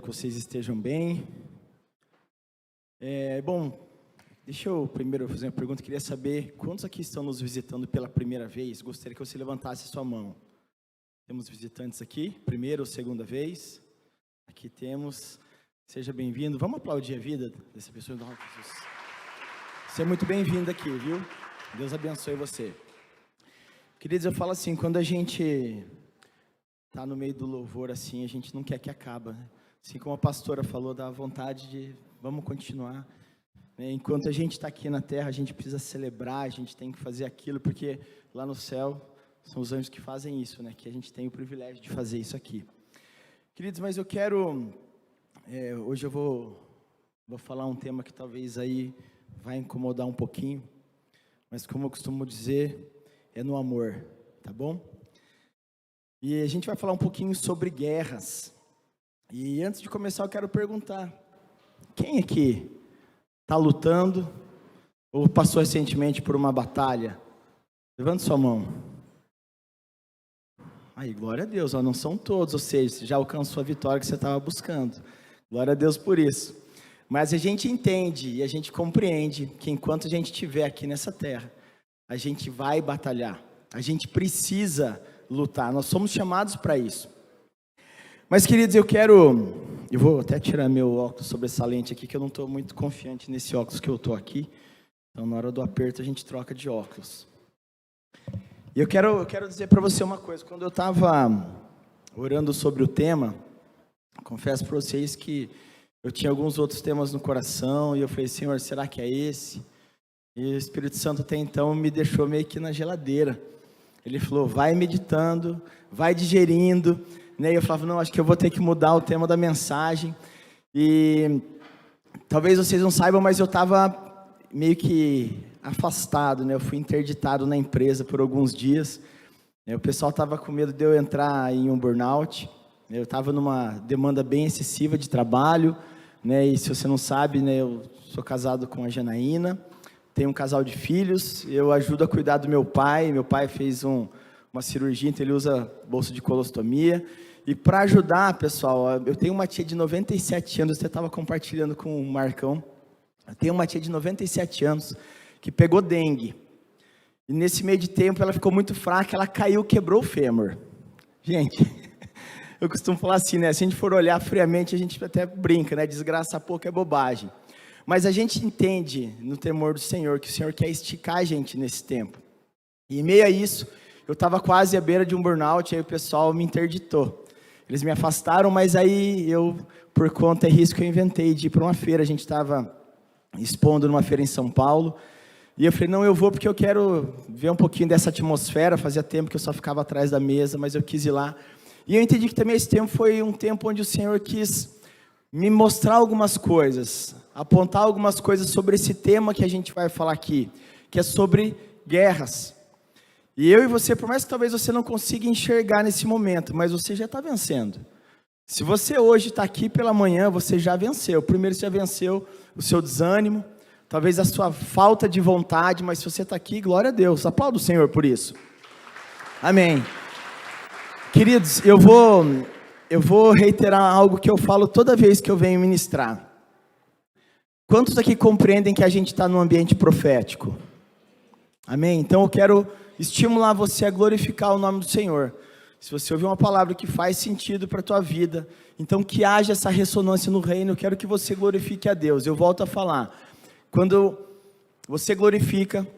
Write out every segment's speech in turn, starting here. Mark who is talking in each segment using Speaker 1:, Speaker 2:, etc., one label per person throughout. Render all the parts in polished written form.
Speaker 1: Que vocês estejam bem. Bom, deixa eu primeiro fazer uma pergunta. Queria saber quantos aqui estão nos visitando pela primeira vez. Gostaria que você levantasse a sua mão. Temos visitantes aqui, primeira ou segunda vez. Aqui temos. Seja bem-vindo. Vamos aplaudir a vida dessa pessoa. Você é muito bem-vindo aqui, viu? Deus abençoe você. Queridos, eu falo assim, quando a gente está no meio do louvor assim, a gente não quer que acabe, né? Assim como a pastora falou, dá vontade de, vamos continuar. Enquanto a gente está aqui na terra, a gente precisa celebrar, a gente tem que fazer aquilo, porque lá no céu são os anjos que fazem isso, né? Que a gente tem o privilégio de fazer isso aqui. Queridos, mas eu quero, hoje eu vou falar um tema que talvez aí vai incomodar um pouquinho, mas como eu costumo dizer, é no amor, tá bom? E a gente vai falar um pouquinho sobre guerras. E antes de começar, eu quero perguntar, quem aqui está lutando ou passou recentemente por uma batalha? Levante sua mão. Aí, glória a Deus, não são todos, ou seja, você já alcançou a vitória que você estava buscando. Glória a Deus por isso. Mas a gente entende e a gente compreende que enquanto a gente estiver aqui nessa terra, a gente vai batalhar, a gente precisa lutar, nós somos chamados para isso. Mas, queridos, eu vou até tirar meu óculos sobressalente aqui, que eu não estou muito confiante nesse óculos que eu estou aqui. Então, na hora do aperto, a gente troca de óculos. E eu quero dizer para você uma coisa. Quando eu estava orando sobre o tema, confesso para vocês que eu tinha alguns outros temas no coração, e eu falei, Senhor, será que é esse? E o Espírito Santo até então me deixou meio que na geladeira. Ele falou, vai meditando, vai digerindo. E eu falava, não, acho que eu vou ter que mudar o tema da mensagem. E talvez vocês não saibam, mas eu estava meio que afastado, né? Eu fui interditado na empresa por alguns dias. O pessoal estava com medo de eu entrar em um burnout. Eu estava numa demanda bem excessiva de trabalho, né? E se você não sabe, né, eu sou casado com a Janaína, tenho um casal de filhos, eu ajudo a cuidar do meu pai. Meu pai fez uma cirurgia, então ele usa bolsa de colostomia. E para ajudar, pessoal, eu tenho uma tia de 97 anos, você estava compartilhando com o Marcão. Eu tenho uma tia de 97 anos que pegou dengue. E nesse meio de tempo ela ficou muito fraca, ela caiu, quebrou o fêmur. Gente, eu costumo falar assim, né? Se a gente for olhar friamente, a gente até brinca, né? Desgraça pouco é bobagem. Mas a gente entende no temor do Senhor que o Senhor quer esticar a gente nesse tempo. E em meio a isso, eu estava quase à beira de um burnout, aí o pessoal me interditou. Eles me afastaram, mas aí eu, por conta e risco, eu inventei de ir para uma feira. A gente estava expondo numa feira em São Paulo. E eu falei, não, eu vou porque eu quero ver um pouquinho dessa atmosfera. Fazia tempo que eu só ficava atrás da mesa, mas eu quis ir lá. E eu entendi que também esse tempo foi um tempo onde o Senhor quis me mostrar algumas coisas, apontar algumas coisas sobre esse tema que a gente vai falar aqui, que é sobre guerras. E eu e você, por mais que talvez você não consiga enxergar nesse momento, mas você já está vencendo. Se você hoje está aqui pela manhã, você já venceu. Primeiro você já venceu o seu desânimo, talvez a sua falta de vontade, mas se você está aqui, glória a Deus. Aplauda o Senhor por isso. Amém. Queridos, eu vou reiterar algo que eu falo toda vez que eu venho ministrar. Quantos aqui compreendem que a gente está num ambiente profético? Amém? Então eu quero estimular você a glorificar o nome do Senhor. Se você ouvir uma palavra que faz sentido para a tua vida, então que haja essa ressonância no reino, eu quero que você glorifique a Deus. Eu volto a falar, quando você glorifica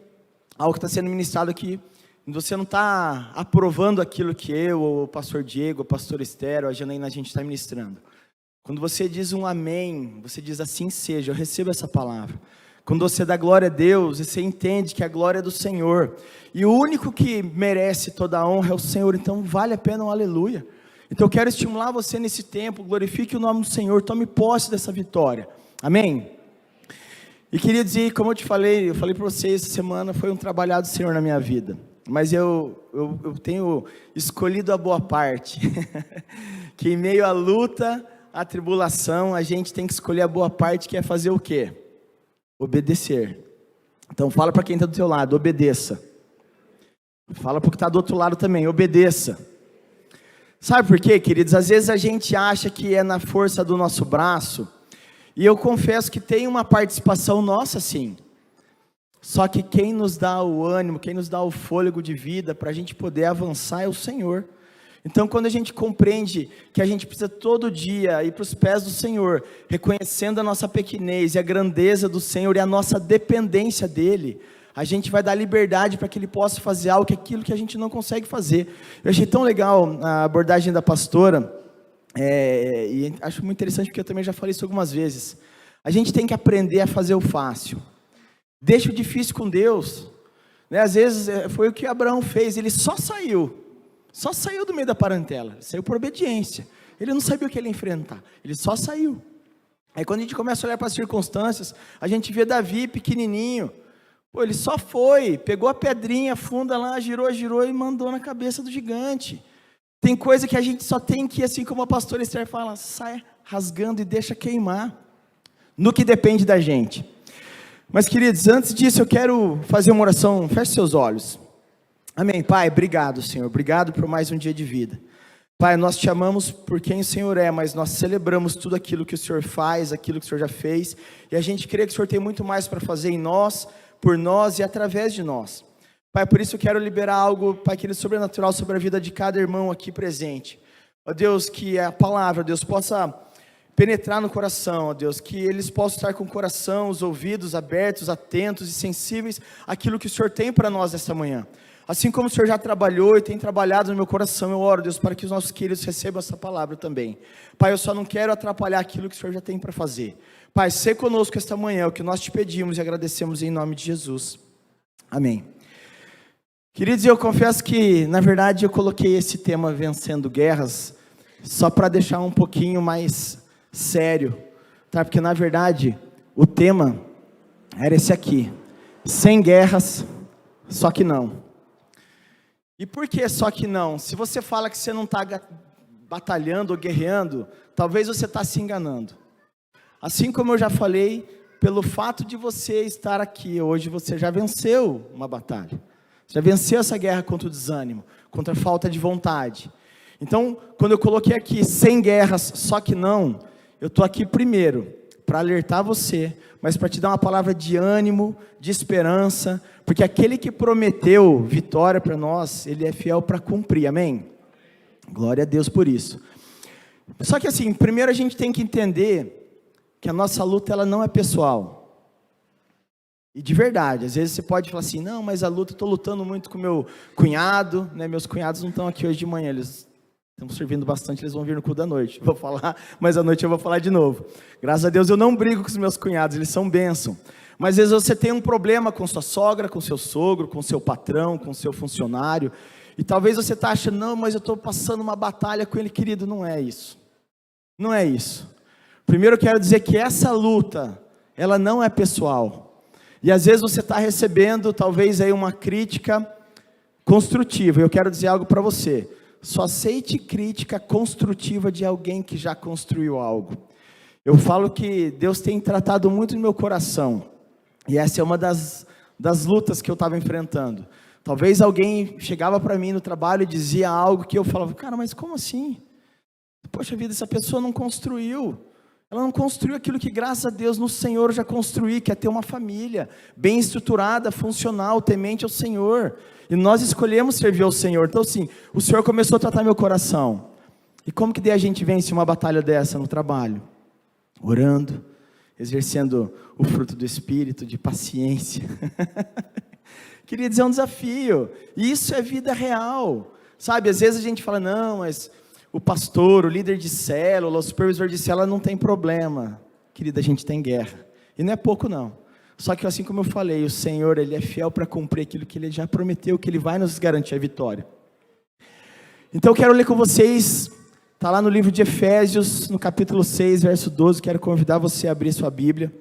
Speaker 1: algo que está sendo ministrado aqui, você não está aprovando aquilo que eu, ou o pastor Diego, o pastor Esther, ou a Janaína, a gente está ministrando. Quando você diz um amém, você diz assim seja, eu recebo essa palavra. Quando você dá glória a Deus, você entende que a glória é do Senhor. E o único que merece toda a honra é o Senhor, então vale a pena um aleluia. Então eu quero estimular você nesse tempo, glorifique o nome do Senhor, tome posse dessa vitória. Amém? E queria dizer, como eu falei para vocês, essa semana foi um trabalhado do Senhor na minha vida. Mas eu tenho escolhido a boa parte, que em meio à luta, à tribulação, a gente tem que escolher a boa parte, que é fazer o quê? Obedecer. Então fala para quem está do teu lado, obedeça. Fala para o que está do outro lado também, obedeça. Sabe por quê, queridos? Às vezes a gente acha que é na força do nosso braço, e eu confesso que tem uma participação nossa, sim. Só que quem nos dá o ânimo, quem nos dá o fôlego de vida para a gente poder avançar é o Senhor. Então, quando a gente compreende que a gente precisa todo dia ir para os pés do Senhor, reconhecendo a nossa pequenez e a grandeza do Senhor e a nossa dependência dEle, a gente vai dar liberdade para que Ele possa fazer aquilo que a gente não consegue fazer. Eu achei tão legal a abordagem da pastora, e acho muito interessante porque eu também já falei isso algumas vezes. A gente tem que aprender a fazer o fácil. Deixa o difícil com Deus, né? Às vezes foi o que Abraão fez, ele só saiu do meio da parentela, saiu por obediência, ele não sabia o que ele ia enfrentar, ele só saiu. Aí quando a gente começa a olhar para as circunstâncias, a gente vê Davi pequenininho, ele só foi, pegou a pedrinha funda lá, girou e mandou na cabeça do gigante. Tem coisa que a gente só tem que, assim como a pastora Esther fala, sai rasgando e deixa queimar, no que depende da gente. Mas, queridos, antes disso eu quero fazer uma oração. Feche seus olhos. Amém. Pai, obrigado, Senhor, obrigado por mais um dia de vida. Pai, nós te amamos por quem o Senhor é, mas nós celebramos tudo aquilo que o Senhor faz, aquilo que o Senhor já fez, e a gente crê que o Senhor tem muito mais para fazer em nós, por nós e através de nós. Pai, por isso eu quero liberar algo, Pai querido, sobrenatural sobre a vida de cada irmão aqui presente. Ó Deus, que a palavra, Deus, possa penetrar no coração, ó Deus, que eles possam estar com o coração, os ouvidos abertos, atentos e sensíveis àquilo que o Senhor tem para nós esta manhã. Assim como o Senhor já trabalhou e tem trabalhado no meu coração, eu oro, Deus, para que os nossos queridos recebam essa palavra também. Pai, eu só não quero atrapalhar aquilo que o Senhor já tem para fazer. Pai, sê conosco esta manhã, é o que nós te pedimos e agradecemos em nome de Jesus. Amém. Queridos, eu confesso que, na verdade, eu coloquei esse tema Vencendo Guerras, só para deixar um pouquinho mais sério, tá? Porque na verdade o tema era esse aqui: sem guerras, só que não. E por que só que não? Se você fala que você não está batalhando ou guerreando, talvez você está se enganando. Assim como eu já falei, pelo fato de você estar aqui hoje, você já venceu uma batalha, já venceu essa guerra contra o desânimo, contra a falta de vontade. Então, quando eu coloquei aqui sem guerras, só que não, eu estou aqui primeiro para alertar você, mas para te dar uma palavra de ânimo, de esperança, porque aquele que prometeu vitória para nós, ele é fiel para cumprir, amém? Glória a Deus por isso. Só que assim, primeiro a gente tem que entender que a nossa luta, ela não é pessoal. E de verdade, às vezes você pode falar assim, não, mas a luta, eu estou lutando muito com meu cunhado, né? Meus cunhados não estão aqui hoje de manhã, eles estão servindo bastante, eles vão vir no culto da noite. Vou falar, mas à noite eu vou falar de novo. Graças a Deus eu não brigo com os meus cunhados, eles são bênção. Mas às vezes você tem um problema com sua sogra, com seu sogro, com seu patrão, com seu funcionário. E talvez você está achando, não, mas eu estou passando uma batalha com ele, querido. Não é isso. Não é isso. Primeiro eu quero dizer que essa luta, ela não é pessoal. E às vezes você está recebendo talvez aí uma crítica construtiva. E eu quero dizer algo para você. Só aceite crítica construtiva de alguém que já construiu algo. Eu falo que Deus tem tratado muito no meu coração. E essa é uma das lutas que eu estava enfrentando. Talvez alguém chegava para mim no trabalho e dizia algo que eu falava, cara, mas como assim? Poxa vida, essa pessoa não construiu. Ela não construiu aquilo que, graças a Deus, no Senhor eu já construí, que é ter uma família bem estruturada, funcional, temente ao Senhor. E nós escolhemos servir ao Senhor. Então, assim, o Senhor começou a tratar meu coração. E como que daí a gente vence uma batalha dessa no trabalho? Orando, exercendo o fruto do Espírito, de paciência. Queria dizer, é um desafio. Isso é vida real. Sabe, às vezes a gente fala, não, mas o pastor, o líder de célula, o supervisor de célula não tem problema. Querida, a gente tem guerra. E não é pouco não. Só que assim como eu falei, o Senhor, Ele é fiel para cumprir aquilo que Ele já prometeu, que Ele vai nos garantir a vitória. Então eu quero ler com vocês, está lá no livro de Efésios, no capítulo 6, verso 12, quero convidar você a abrir sua Bíblia.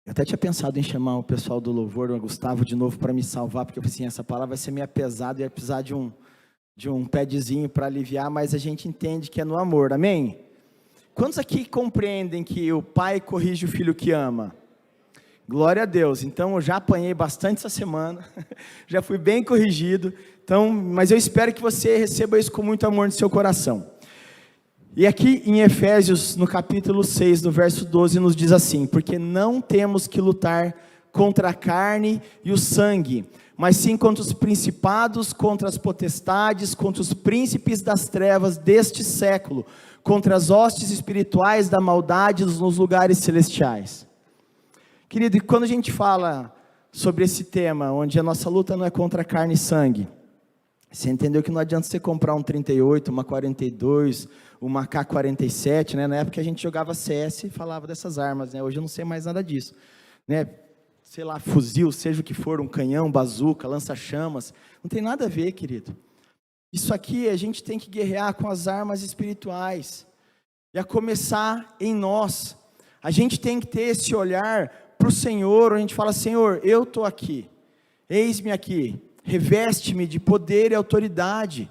Speaker 1: Eu até tinha pensado em chamar o pessoal do louvor, o Gustavo, de novo para me salvar, porque eu falei assim, essa palavra vai ser meio pesada, e ia precisar de um padzinho para aliviar, mas a gente entende que é no amor, amém? Quantos aqui compreendem que o pai corrige o filho que ama? Glória a Deus. Então, eu já apanhei bastante essa semana, já fui bem corrigido. Então, mas eu espero que você receba isso com muito amor no seu coração. E aqui em Efésios, no capítulo 6, no verso 12, nos diz assim: porque não temos que lutar contra a carne e o sangue, mas sim contra os principados, contra as potestades, contra os príncipes das trevas deste século, contra as hostes espirituais da maldade nos lugares celestiais. Querido, e quando a gente fala sobre esse tema, onde a nossa luta não é contra carne e sangue, você entendeu que não adianta você comprar um 38, uma 42, uma K-47, né? Na época a gente jogava CS e falava dessas armas, né? Hoje eu não sei mais nada disso, né? Sei lá, fuzil, seja o que for, um canhão, bazuca, lança-chamas, não tem nada a ver, querido. Isso aqui a gente tem que guerrear com as armas espirituais, e a começar em nós. A gente tem que ter esse olhar para o Senhor, a gente fala: Senhor, eu estou aqui, eis-me aqui, reveste-me de poder e autoridade.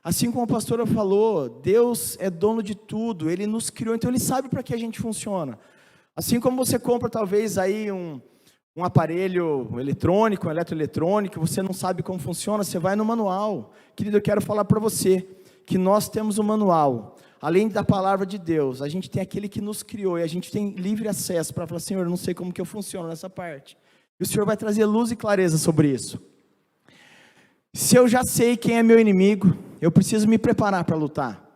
Speaker 1: Assim como a pastora falou, Deus é dono de tudo, Ele nos criou, então Ele sabe para que a gente funciona. Assim como você compra talvez aí um aparelho eletrônico, um eletroeletrônico, você não sabe como funciona, você vai no manual. Querido, eu quero falar para você, que nós temos um manual. Além da palavra de Deus, a gente tem aquele que nos criou, e a gente tem livre acesso para falar: Senhor, eu não sei como que eu funciono nessa parte. E o Senhor vai trazer luz e clareza sobre isso. Se eu já sei quem é meu inimigo, eu preciso me preparar para lutar.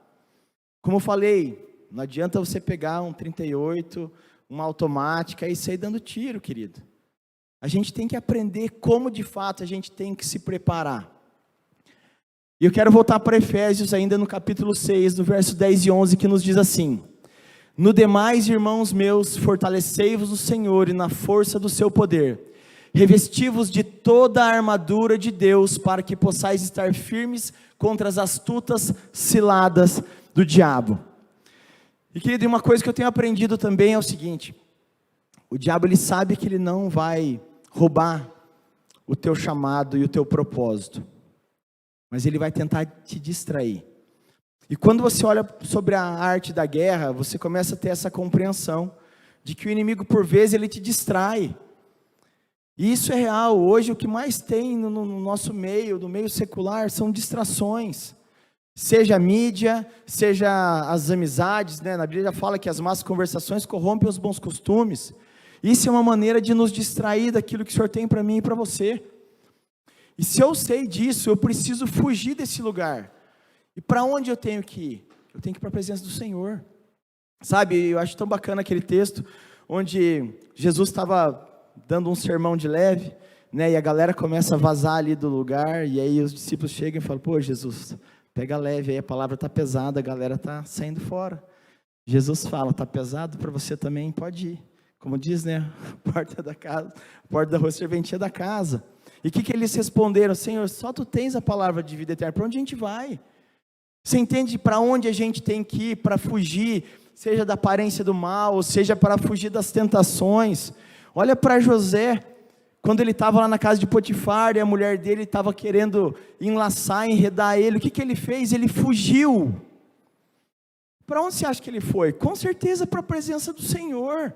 Speaker 1: Como eu falei, não adianta você pegar um 38, uma automática e sair dando tiro, querido. A gente tem que aprender como de fato a gente tem que se preparar. E eu quero voltar para Efésios ainda no capítulo 6, no verso 10 e 11, que nos diz assim: no demais, irmãos meus, fortalecei-vos no Senhor e na força do seu poder, revesti-vos de toda a armadura de Deus, para que possais estar firmes contra as astutas ciladas do diabo. E querido, uma coisa que eu tenho aprendido também é o seguinte: o diabo, ele sabe que ele não vai roubar o teu chamado e o teu propósito, mas ele vai tentar te distrair. E quando você olha sobre a arte da guerra, você começa a ter essa compreensão de que o inimigo, por vezes, ele te distrai. E isso é real. Hoje o que mais tem no nosso meio, no meio secular, são distrações. Seja a mídia, seja as amizades, né? Na Bíblia já fala que as más conversações corrompem os bons costumes. Isso é uma maneira de nos distrair daquilo que o Senhor tem para mim e para você. E se eu sei disso, eu preciso fugir desse lugar. E para onde eu tenho que ir? Eu tenho que ir para a presença do Senhor. Sabe, eu acho tão bacana aquele texto, onde Jesus estava dando um sermão de leve, né, e a galera começa a vazar ali do lugar, e aí os discípulos chegam e falam: pô, Jesus, pega leve aí, a palavra está pesada, a galera está saindo fora. Jesus fala: está pesado para você também? Pode ir. Como diz, né, porta da casa, porta da rua, serventia da casa. E o que eles responderam? Senhor, só tu tens a palavra de vida eterna, para onde a gente vai? Você entende para onde a gente tem que ir para fugir, seja da aparência do mal, seja para fugir das tentações? Olha para José, quando ele estava lá na casa de Potifar, e a mulher dele estava querendo enlaçar, enredar ele, o que ele fez? Ele fugiu. Para onde você acha que ele foi? Com certeza para a presença do Senhor,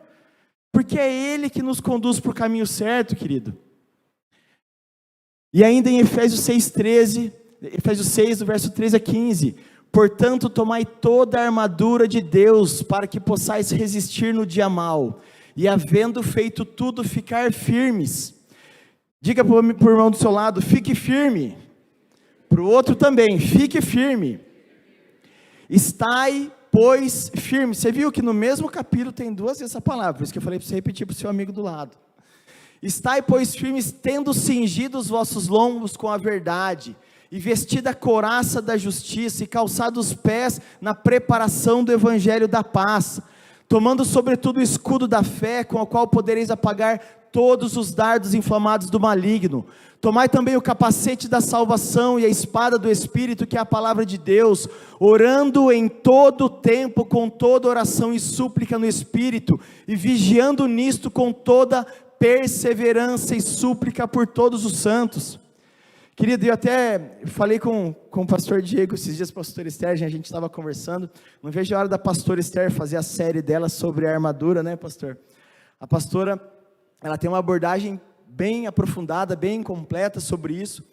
Speaker 1: porque é Ele que nos conduz para o caminho certo, querido. E ainda em Efésios 6, do verso 13 a 15, portanto, tomai toda a armadura de Deus, para que possais resistir no dia mau, e havendo feito tudo, ficar firmes. Diga para o irmão do seu lado: fique firme. Para o outro também: fique firme. Estai, pois, firme. Você viu que no mesmo capítulo tem duas vezes essa palavra, por isso que eu falei para você repetir para o seu amigo do lado. Estai, pois, firmes, tendo cingido os vossos lombos com a verdade, e vestida a couraça da justiça, e calçados os pés na preparação do evangelho da paz, tomando sobretudo o escudo da fé, com o qual podereis apagar todos os dardos inflamados do maligno. Tomai também o capacete da salvação e a espada do Espírito, que é a palavra de Deus, orando em todo o tempo, com toda oração e súplica no Espírito, e vigiando nisto com toda perseverança e súplica por todos os santos. Querido, eu até falei com o pastor Diego esses dias, pastor Esther, a gente estava conversando, não vejo a hora da pastora Esther fazer a série dela sobre a armadura, né, pastor? A pastora, ela tem uma abordagem bem aprofundada, bem completa sobre isso.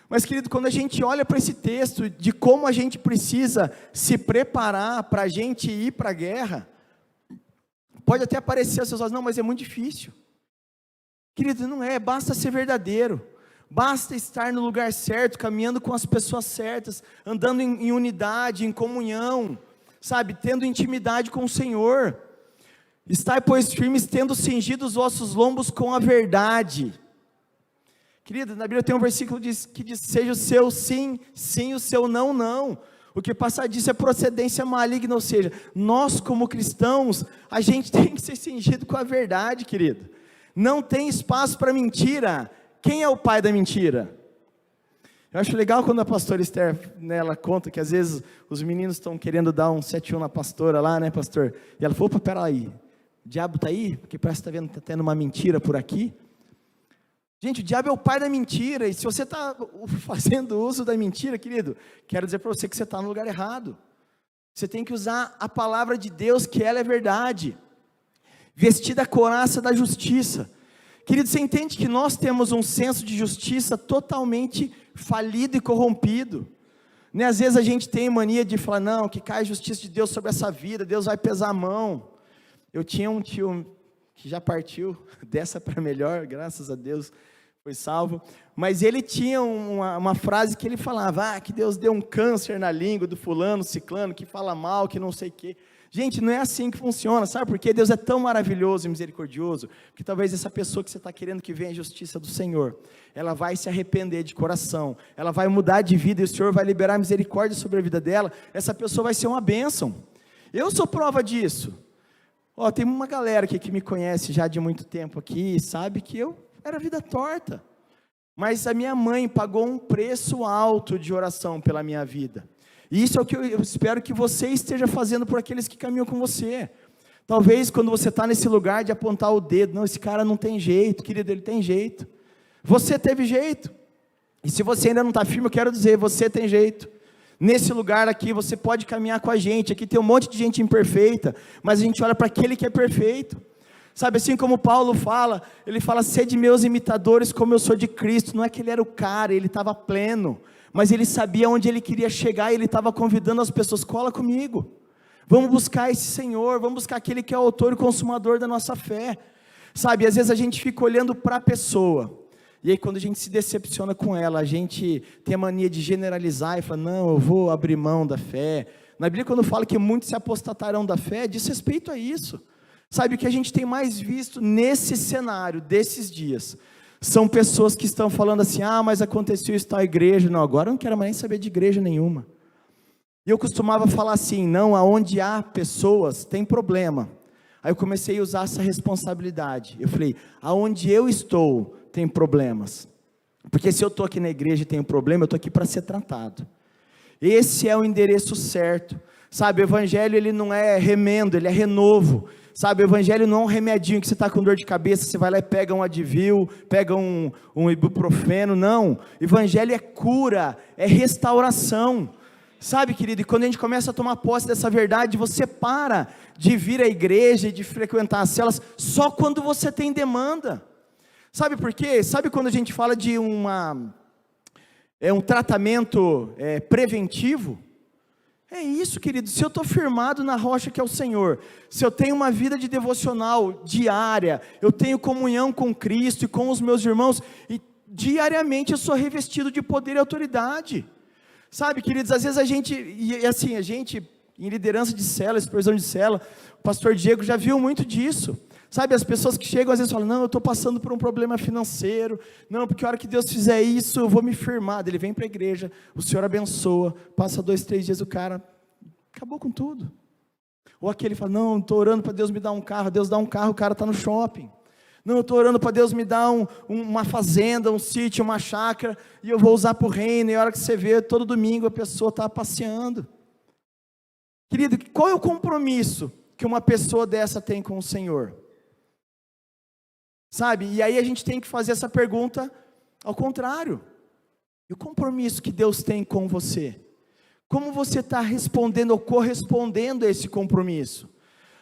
Speaker 1: Mas, querido, quando a gente olha para esse texto, de como a gente precisa se preparar para a gente ir para a guerra, pode até parecer aos seus olhos, não, mas é muito difícil. Querido, não é, basta ser verdadeiro, basta estar no lugar certo, caminhando com as pessoas certas, andando em unidade, em comunhão, sabe, tendo intimidade com o Senhor. Estai, pois, firmes, tendo cingido os vossos lombos com a verdade. Querido, na Bíblia tem um versículo que diz, seja o seu sim, sim, o seu não, não. O que passar disso é procedência maligna, ou seja, nós como cristãos, a gente tem que ser cingido com a verdade, querido. Não tem espaço para mentira. Quem é o pai da mentira? Eu acho legal quando a pastora Esther, né, ela conta que às vezes os meninos estão querendo dar um 7-1 na pastora lá, né, pastor? E ela falou, opa, peraí, o diabo está aí? Porque parece que está vendo que está tendo uma mentira por aqui. Gente, o diabo é o pai da mentira, e se você está fazendo uso da mentira, querido, quero dizer para você que você está no lugar errado. Você tem que usar a palavra de Deus, que ela é verdade. Vestida a couraça da justiça. Querido, você entende que nós temos um senso de justiça totalmente falido e corrompido, né? Às vezes a gente tem mania de falar, não, que cai a justiça de Deus sobre essa vida, Deus vai pesar a mão. Eu tinha um tio que já partiu dessa para melhor, graças a Deus, foi salvo, mas ele tinha uma frase que ele falava, que Deus deu um câncer na língua do fulano, ciclano, que fala mal, que não sei o quê. Gente, não é assim que funciona, sabe por quê? Deus é tão maravilhoso e misericordioso, que talvez essa pessoa que você está querendo que venha a justiça do Senhor, ela vai se arrepender de coração, ela vai mudar de vida, e o Senhor vai liberar misericórdia sobre a vida dela, essa pessoa vai ser uma bênção. Eu sou prova disso. Tem uma galera aqui que me conhece já de muito tempo aqui, sabe que eu era vida torta, mas a minha mãe pagou um preço alto de oração pela minha vida, e isso é o que eu espero que você esteja fazendo por aqueles que caminham com você. Talvez quando você está nesse lugar de apontar o dedo, não, esse cara não tem jeito, querido, ele tem jeito, você teve jeito, e se você ainda não está firme, eu quero dizer, você tem jeito. Nesse lugar aqui, você pode caminhar com a gente, aqui tem um monte de gente imperfeita, mas a gente olha para aquele que é perfeito, sabe, assim como Paulo fala, ele fala, sede meus imitadores como eu sou de Cristo. Não é que ele era o cara, ele estava pleno, mas ele sabia onde ele queria chegar, e ele estava convidando as pessoas, cola comigo, vamos buscar esse Senhor, vamos buscar aquele que é o autor e consumador da nossa fé, sabe, às vezes a gente fica olhando para a pessoa, e aí quando a gente se decepciona com ela, a gente tem a mania de generalizar, e fala, não, eu vou abrir mão da fé. Na Bíblia quando fala que muitos se apostatarão da fé, diz respeito a isso. Sabe, o que a gente tem mais visto nesse cenário, desses dias, são pessoas que estão falando assim, mas aconteceu isso na igreja, não, agora eu não quero mais nem saber de igreja nenhuma. E eu costumava falar assim, não, aonde há pessoas, tem problema. Aí eu comecei a usar essa responsabilidade, eu falei, aonde eu estou, tem problemas, porque se eu estou aqui na igreja e tenho problema, eu estou aqui para ser tratado. Esse é o endereço certo, sabe, o evangelho ele não é remendo, ele é renovo. Sabe, o evangelho não é um remedinho que você está com dor de cabeça, você vai lá e pega um Advil, pega um ibuprofeno, não. Evangelho é cura, é restauração. Sabe, querido, e quando a gente começa a tomar posse dessa verdade, você para de vir à igreja e de frequentar as celas só quando você tem demanda. Sabe por quê? Sabe quando a gente fala de um tratamento preventivo? É isso, querido, se eu estou firmado na rocha que é o Senhor, se eu tenho uma vida de devocional diária, eu tenho comunhão com Cristo e com os meus irmãos, e diariamente eu sou revestido de poder e autoridade, sabe, queridos, às vezes a gente, em liderança de célula, supervisão de célula, o pastor Diego já viu muito disso, sabe, as pessoas que chegam às vezes falam, não, eu estou passando por um problema financeiro, não, porque a hora que Deus fizer isso, eu vou me firmar. Ele vem para a igreja, o Senhor abençoa, passa 2, 3 dias, o cara acabou com tudo. Ou aquele fala, não, estou orando para Deus me dar um carro, Deus dá um carro, o cara está no shopping. Não, eu estou orando para Deus me dar uma fazenda, um sítio, uma chácara, e eu vou usar para o reino, e a hora que você vê, todo domingo a pessoa está passeando. Querido, qual é o compromisso que uma pessoa dessa tem com o Senhor? Sabe, e aí a gente tem que fazer essa pergunta ao contrário, e o compromisso que Deus tem com você? Como você está respondendo ou correspondendo a esse compromisso?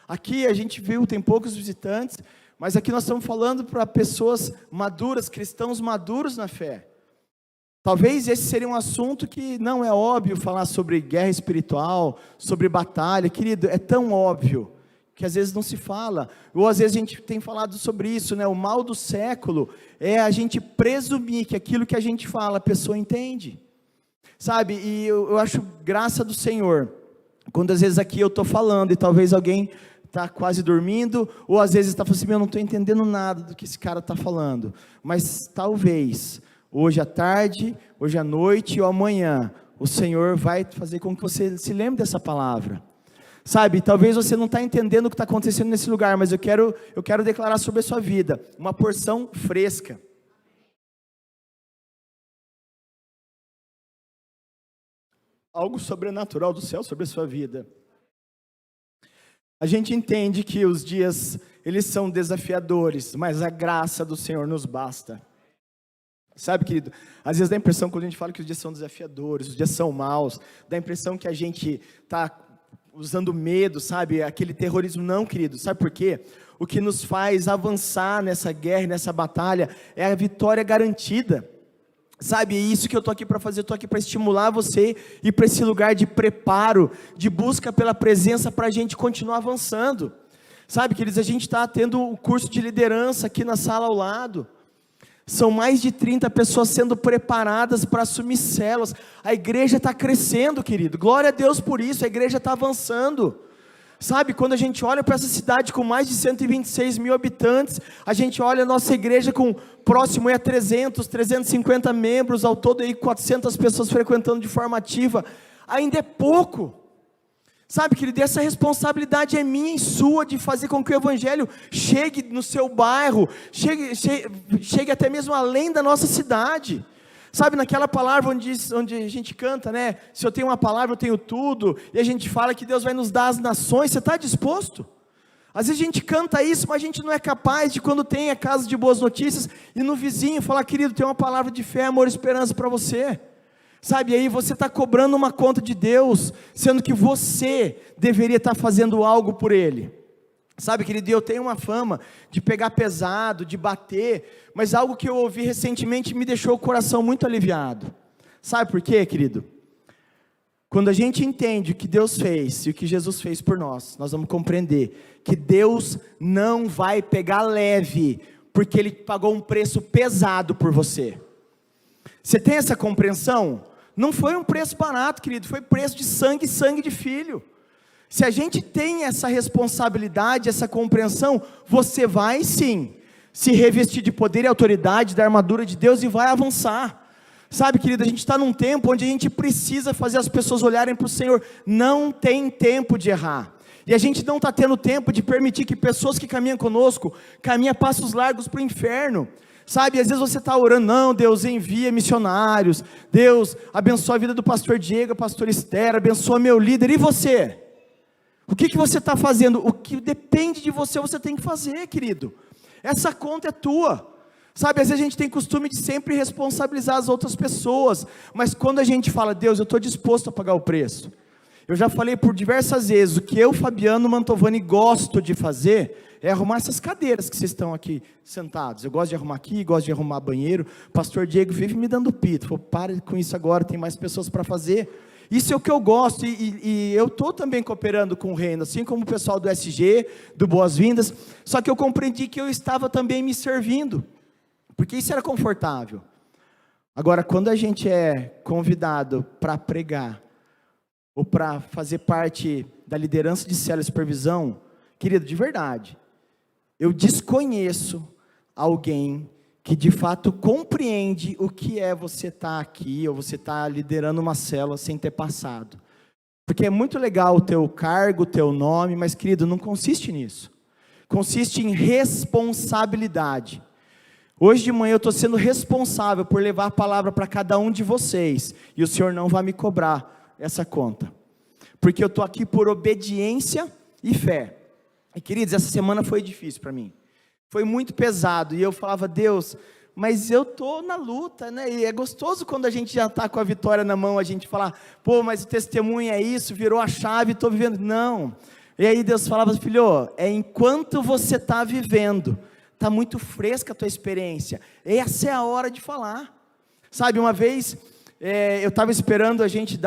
Speaker 1: Aqui a gente viu, tem poucos visitantes, Mas aqui nós estamos falando para pessoas maduras, cristãos maduros na fé. Talvez esse seria um assunto que não é óbvio falar sobre guerra espiritual, sobre batalha. Querido, é tão óbvio que às vezes não se fala, ou às vezes a gente tem falado sobre isso, né? O mal do século é a gente presumir que aquilo que a gente fala, a pessoa entende, sabe? E eu acho graça do Senhor, quando às vezes aqui eu estou falando, e talvez alguém está quase dormindo, ou às vezes está falando assim, eu não estou entendendo nada do que esse cara está falando, mas talvez, hoje à tarde, hoje à noite ou amanhã, o Senhor vai fazer com que você se lembre dessa palavra. Sabe, talvez você não está entendendo o que está acontecendo nesse lugar, mas eu quero declarar sobre a sua vida, uma porção fresca. Algo sobrenatural do céu sobre a sua vida. A gente entende que os dias, eles são desafiadores, mas a graça do Senhor nos basta. Sabe, querido, às vezes dá a impressão, quando a gente fala que os dias são desafiadores, os dias são maus, dá a impressão que a gente está usando medo, sabe, aquele terrorismo. Não, querido, sabe por quê? O que nos faz avançar nessa guerra, nessa batalha, é a vitória garantida, sabe, é isso que eu estou aqui para fazer. Eu estou aqui para estimular você, ir para esse lugar de preparo, de busca pela presença, para a gente continuar avançando, sabe, queridos, a gente está tendo o curso de liderança aqui na sala ao lado, são mais de 30 pessoas sendo preparadas para assumir células. A igreja está crescendo, querido, glória a Deus por isso, a igreja está avançando, sabe, quando a gente olha para essa cidade com mais de 126 mil habitantes, a gente olha a nossa igreja com próximo a 350 membros, ao todo aí 400 pessoas frequentando de forma ativa, ainda é pouco. Sabe, querido, essa responsabilidade é minha e sua, de fazer com que o Evangelho chegue no seu bairro, chegue até mesmo além da nossa cidade. Sabe, naquela palavra onde a gente canta, né? Se eu tenho uma palavra, eu tenho tudo. E a gente fala que Deus vai nos dar as nações. Você está disposto? Às vezes a gente canta isso, mas a gente não é capaz de, quando tem a casa de boas notícias, ir no vizinho e falar, querido, tem uma palavra de fé, amor e esperança para você. Sabe, aí você está cobrando uma conta de Deus, sendo que você deveria estar fazendo algo por Ele. Sabe, querido, eu tenho uma fama de pegar pesado, de bater, mas algo que eu ouvi recentemente me deixou o coração muito aliviado. Sabe por quê, querido? Quando a gente entende o que Deus fez e o que Jesus fez por nós, nós vamos compreender que Deus não vai pegar leve, porque Ele pagou um preço pesado por você. Você tem essa compreensão? Não foi um preço barato, querido, foi preço de sangue, sangue de filho. Se a gente tem essa responsabilidade, essa compreensão, você vai sim se revestir de poder e autoridade, da armadura de Deus, e vai avançar. Sabe, querido, a gente está num tempo onde a gente precisa fazer as pessoas olharem para o Senhor. Não tem tempo de errar. E a gente não está tendo tempo de permitir que pessoas que caminham conosco, caminham passos largos para o inferno. Sabe, às vezes você está orando, não, Deus envia missionários, Deus abençoa a vida do pastor Diego, a pastora Esther, abençoa meu líder, e você? O que você está fazendo? O que depende de você, você tem que fazer, querido. Essa conta é tua. Sabe, às vezes a gente tem costume de sempre responsabilizar as outras pessoas, mas quando a gente fala, Deus, eu estou disposto a pagar o preço. Eu já falei por diversas vezes, o que eu, Fabiano Mantovani, gosto de fazer é arrumar essas cadeiras que vocês estão aqui sentados. Eu gosto de arrumar aqui, gosto de arrumar banheiro. O pastor Diego vive me dando pito. Falei, pare com isso agora, tem mais pessoas para fazer. Isso é o que eu gosto, e eu estou também cooperando com o reino, assim como o pessoal do SG, do Boas-Vindas, só que eu compreendi que eu estava também me servindo, porque isso era confortável. Agora, quando a gente é convidado para pregar, ou para fazer parte da liderança de célula e supervisão, querido, de verdade, eu desconheço alguém que de fato compreende o que é você estar aqui, ou você estar liderando uma célula sem ter passado. Porque é muito legal o teu cargo, o teu nome, mas, querido, não consiste nisso. Consiste em responsabilidade. Hoje de manhã eu estou sendo responsável por levar a palavra para cada um de vocês, e o Senhor não vai me cobrar essa conta, porque eu estou aqui por obediência e fé. E, queridos, essa semana foi difícil para mim. Foi muito pesado, e eu falava, Deus, mas eu estou na luta, né? E é gostoso quando a gente já está com a vitória na mão, a gente falar, pô, mas o testemunho é isso, virou a chave, estou vivendo. Não. E aí Deus falava, filho, é enquanto você está vivendo, tá muito fresca a tua experiência. Essa é a hora de falar. Sabe, uma vez, eu estava esperando a gente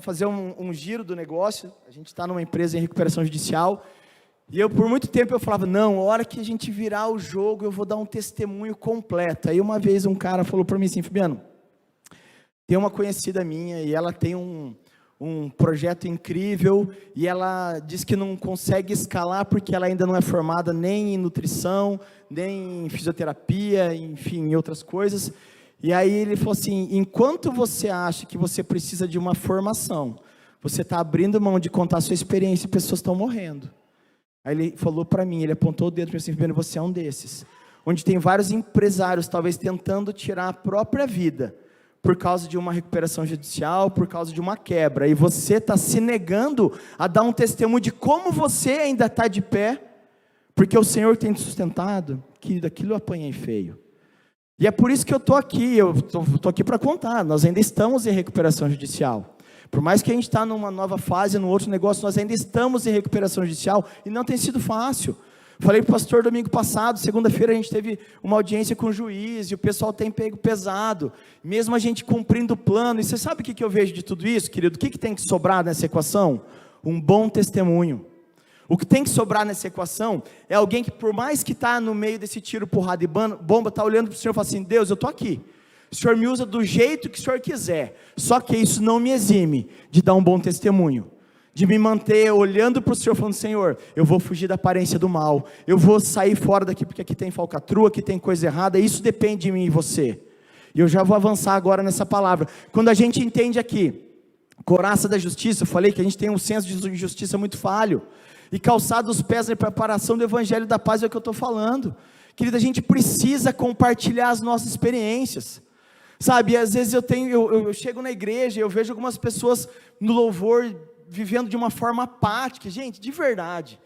Speaker 1: fazer um giro do negócio. A gente está numa empresa em recuperação judicial. E eu, por muito tempo, eu falava, não, a hora que a gente virar o jogo, eu vou dar um testemunho completo. Aí uma vez um cara falou para mim assim, Fabiano, tem uma conhecida minha e ela tem um projeto incrível e ela diz que não consegue escalar porque ela ainda não é formada nem em nutrição, nem em fisioterapia, enfim, em outras coisas. E aí ele falou assim, enquanto você acha que você precisa de uma formação, você está abrindo mão de contar a sua experiência e pessoas estão morrendo. Aí ele falou para mim, ele apontou o dedo para mim assim, você é um desses. Onde tem vários empresários, talvez tentando tirar a própria vida, por causa de uma recuperação judicial, por causa de uma quebra. E você está se negando a dar um testemunho de como você ainda está de pé, porque o Senhor tem te sustentado, que daquilo eu apanhei feio. E é por isso que eu estou aqui, eu estou aqui para contar, nós ainda estamos em recuperação judicial. Por mais que a gente está numa nova fase, num outro negócio, nós ainda estamos em recuperação judicial e não tem sido fácil. Falei para o pastor domingo passado, segunda-feira a gente teve uma audiência com o juiz e o pessoal tem pego pesado, mesmo a gente cumprindo o plano. E você sabe o que eu vejo de tudo isso, querido? O que tem que sobrar nessa equação? Um bom testemunho. O que tem que sobrar nessa equação é alguém que, por mais que está no meio desse tiro, porrada e bomba, está olhando para o Senhor e fala assim, Deus, eu estou aqui. O Senhor me usa do jeito que o Senhor quiser, só que isso não me exime de dar um bom testemunho, de me manter olhando para o Senhor, falando, Senhor, eu vou fugir da aparência do mal, eu vou sair fora daqui, porque aqui tem falcatrua, aqui tem coisa errada, isso depende de mim e você, e eu já vou avançar agora nessa palavra. Quando a gente entende aqui, couraça da justiça, eu falei que a gente tem um senso de justiça muito falho, e calçado os pés na preparação do evangelho da paz, é o que eu estou falando, querida, a gente precisa compartilhar as nossas experiências. Sabe, às vezes eu chego na igreja e eu vejo algumas pessoas no louvor vivendo de uma forma apática. Gente, de verdade,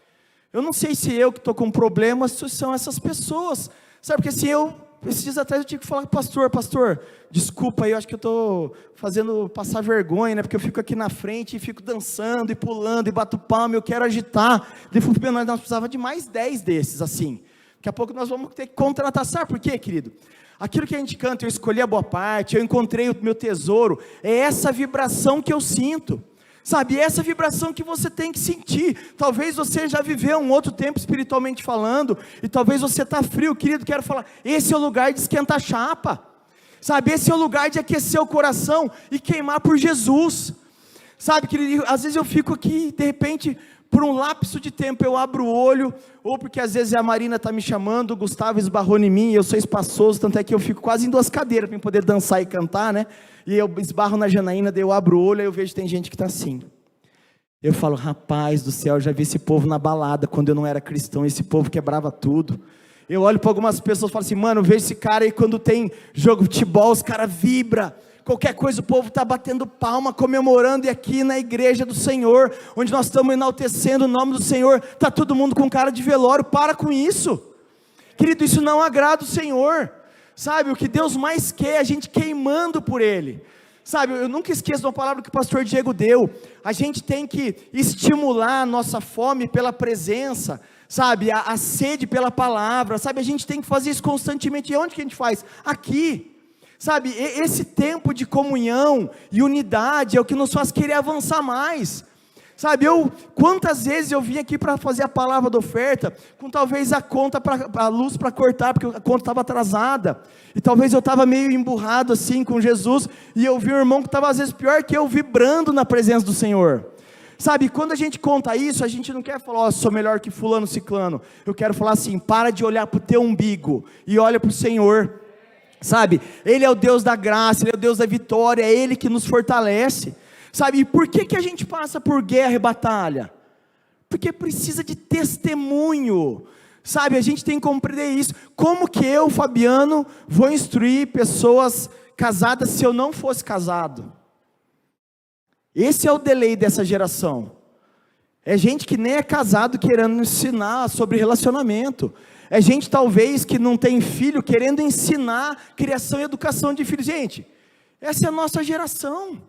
Speaker 1: eu não sei se eu que estou com problemas, ou se são essas pessoas. Sabe, porque esses dias atrás eu tive que falar com o pastor, desculpa aí, eu acho que eu estou fazendo passar vergonha, né, porque eu fico aqui na frente e fico dançando e pulando e bato palma, eu quero agitar. Ele falou, nós precisávamos de mais 10 desses, assim. Daqui a pouco nós vamos ter que contratar, sabe por quê, querido? Aquilo que a gente canta, eu escolhi a boa parte, eu encontrei o meu tesouro, é essa vibração que eu sinto, sabe, é essa vibração que você tem que sentir. Talvez você já viveu um outro tempo espiritualmente falando, e talvez você está frio, querido, quero falar, esse é o lugar de esquentar a chapa, sabe, esse é o lugar de aquecer o coração, e queimar por Jesus, sabe, querido, às vezes eu fico aqui, de repente, por um lapso de tempo eu abro o olho, ou porque às vezes a Marina está me chamando, o Gustavo esbarrou em mim, eu sou espaçoso, tanto é que eu fico quase em 2 cadeiras, para poder dançar e cantar, né, e eu esbarro na Janaína, daí eu abro o olho, aí eu vejo que tem gente que está assim, eu falo, rapaz do céu, eu já vi esse povo na balada, quando eu não era cristão, esse povo quebrava tudo. Eu olho para algumas pessoas e falo assim, mano, eu vejo esse cara aí, quando tem jogo de futebol, os caras vibram, qualquer coisa o povo está batendo palma, comemorando, e aqui na igreja do Senhor, onde nós estamos enaltecendo o nome do Senhor, está todo mundo com cara de velório. Para com isso, querido, isso não agrada o Senhor, sabe, o que Deus mais quer é a gente queimando por Ele, sabe, eu nunca esqueço de uma palavra que o pastor Diego deu, a gente tem que estimular a nossa fome pela presença, sabe, a sede pela palavra, sabe, a gente tem que fazer isso constantemente. E onde que a gente faz? Aqui, sabe, esse tempo de comunhão e unidade é o que nos faz querer avançar mais, sabe, quantas vezes eu vim aqui para fazer a palavra da oferta, com talvez a luz para cortar, porque a conta estava atrasada, e talvez eu estava meio emburrado assim com Jesus, e eu vi um irmão que estava às vezes pior que eu, vibrando na presença do Senhor, sabe, quando a gente conta isso, a gente não quer falar, sou melhor que fulano ciclano, eu quero falar assim, para de olhar para o teu umbigo, e olha para o Senhor, sabe, Ele é o Deus da graça, Ele é o Deus da vitória, é Ele que nos fortalece, sabe, e por que a gente passa por guerra e batalha? Porque precisa de testemunho, sabe, a gente tem que compreender isso. Como que eu, Fabiano, vou instruir pessoas casadas se eu não fosse casado? Esse é o delay dessa geração, é gente que nem é casado querendo ensinar sobre relacionamento, é gente talvez que não tem filho querendo ensinar criação e educação de filhos. Gente, essa é a nossa geração,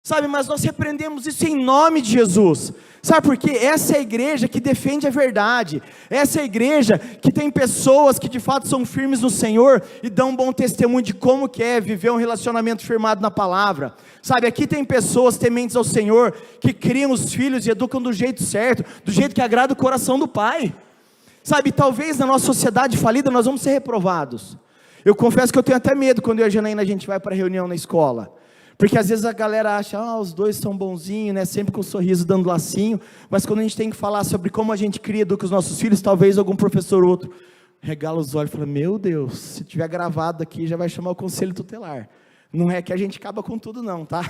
Speaker 1: Sabe, mas nós repreendemos isso em nome de Jesus. Sabe por quê? Essa é a igreja que defende a verdade. Essa é a igreja que tem pessoas que de fato são firmes no Senhor e dão um bom testemunho de como que é viver um relacionamento firmado na palavra. Sabe, aqui tem pessoas tementes ao Senhor que criam os filhos e educam do jeito certo, do jeito que agrada o coração do Pai. Sabe, talvez na nossa sociedade falida nós vamos ser reprovados. Eu confesso que eu tenho até medo quando eu e a Janaína a gente vai para a reunião na escola. Porque às vezes a galera acha, os dois são bonzinhos, né? Sempre com um sorriso dando lacinho. Mas quando a gente tem que falar sobre como a gente cria e educa os nossos filhos, talvez algum professor ou outro regala os olhos e fala, meu Deus, se tiver gravado aqui já vai chamar o conselho tutelar. Não é que a gente acaba com tudo não, tá?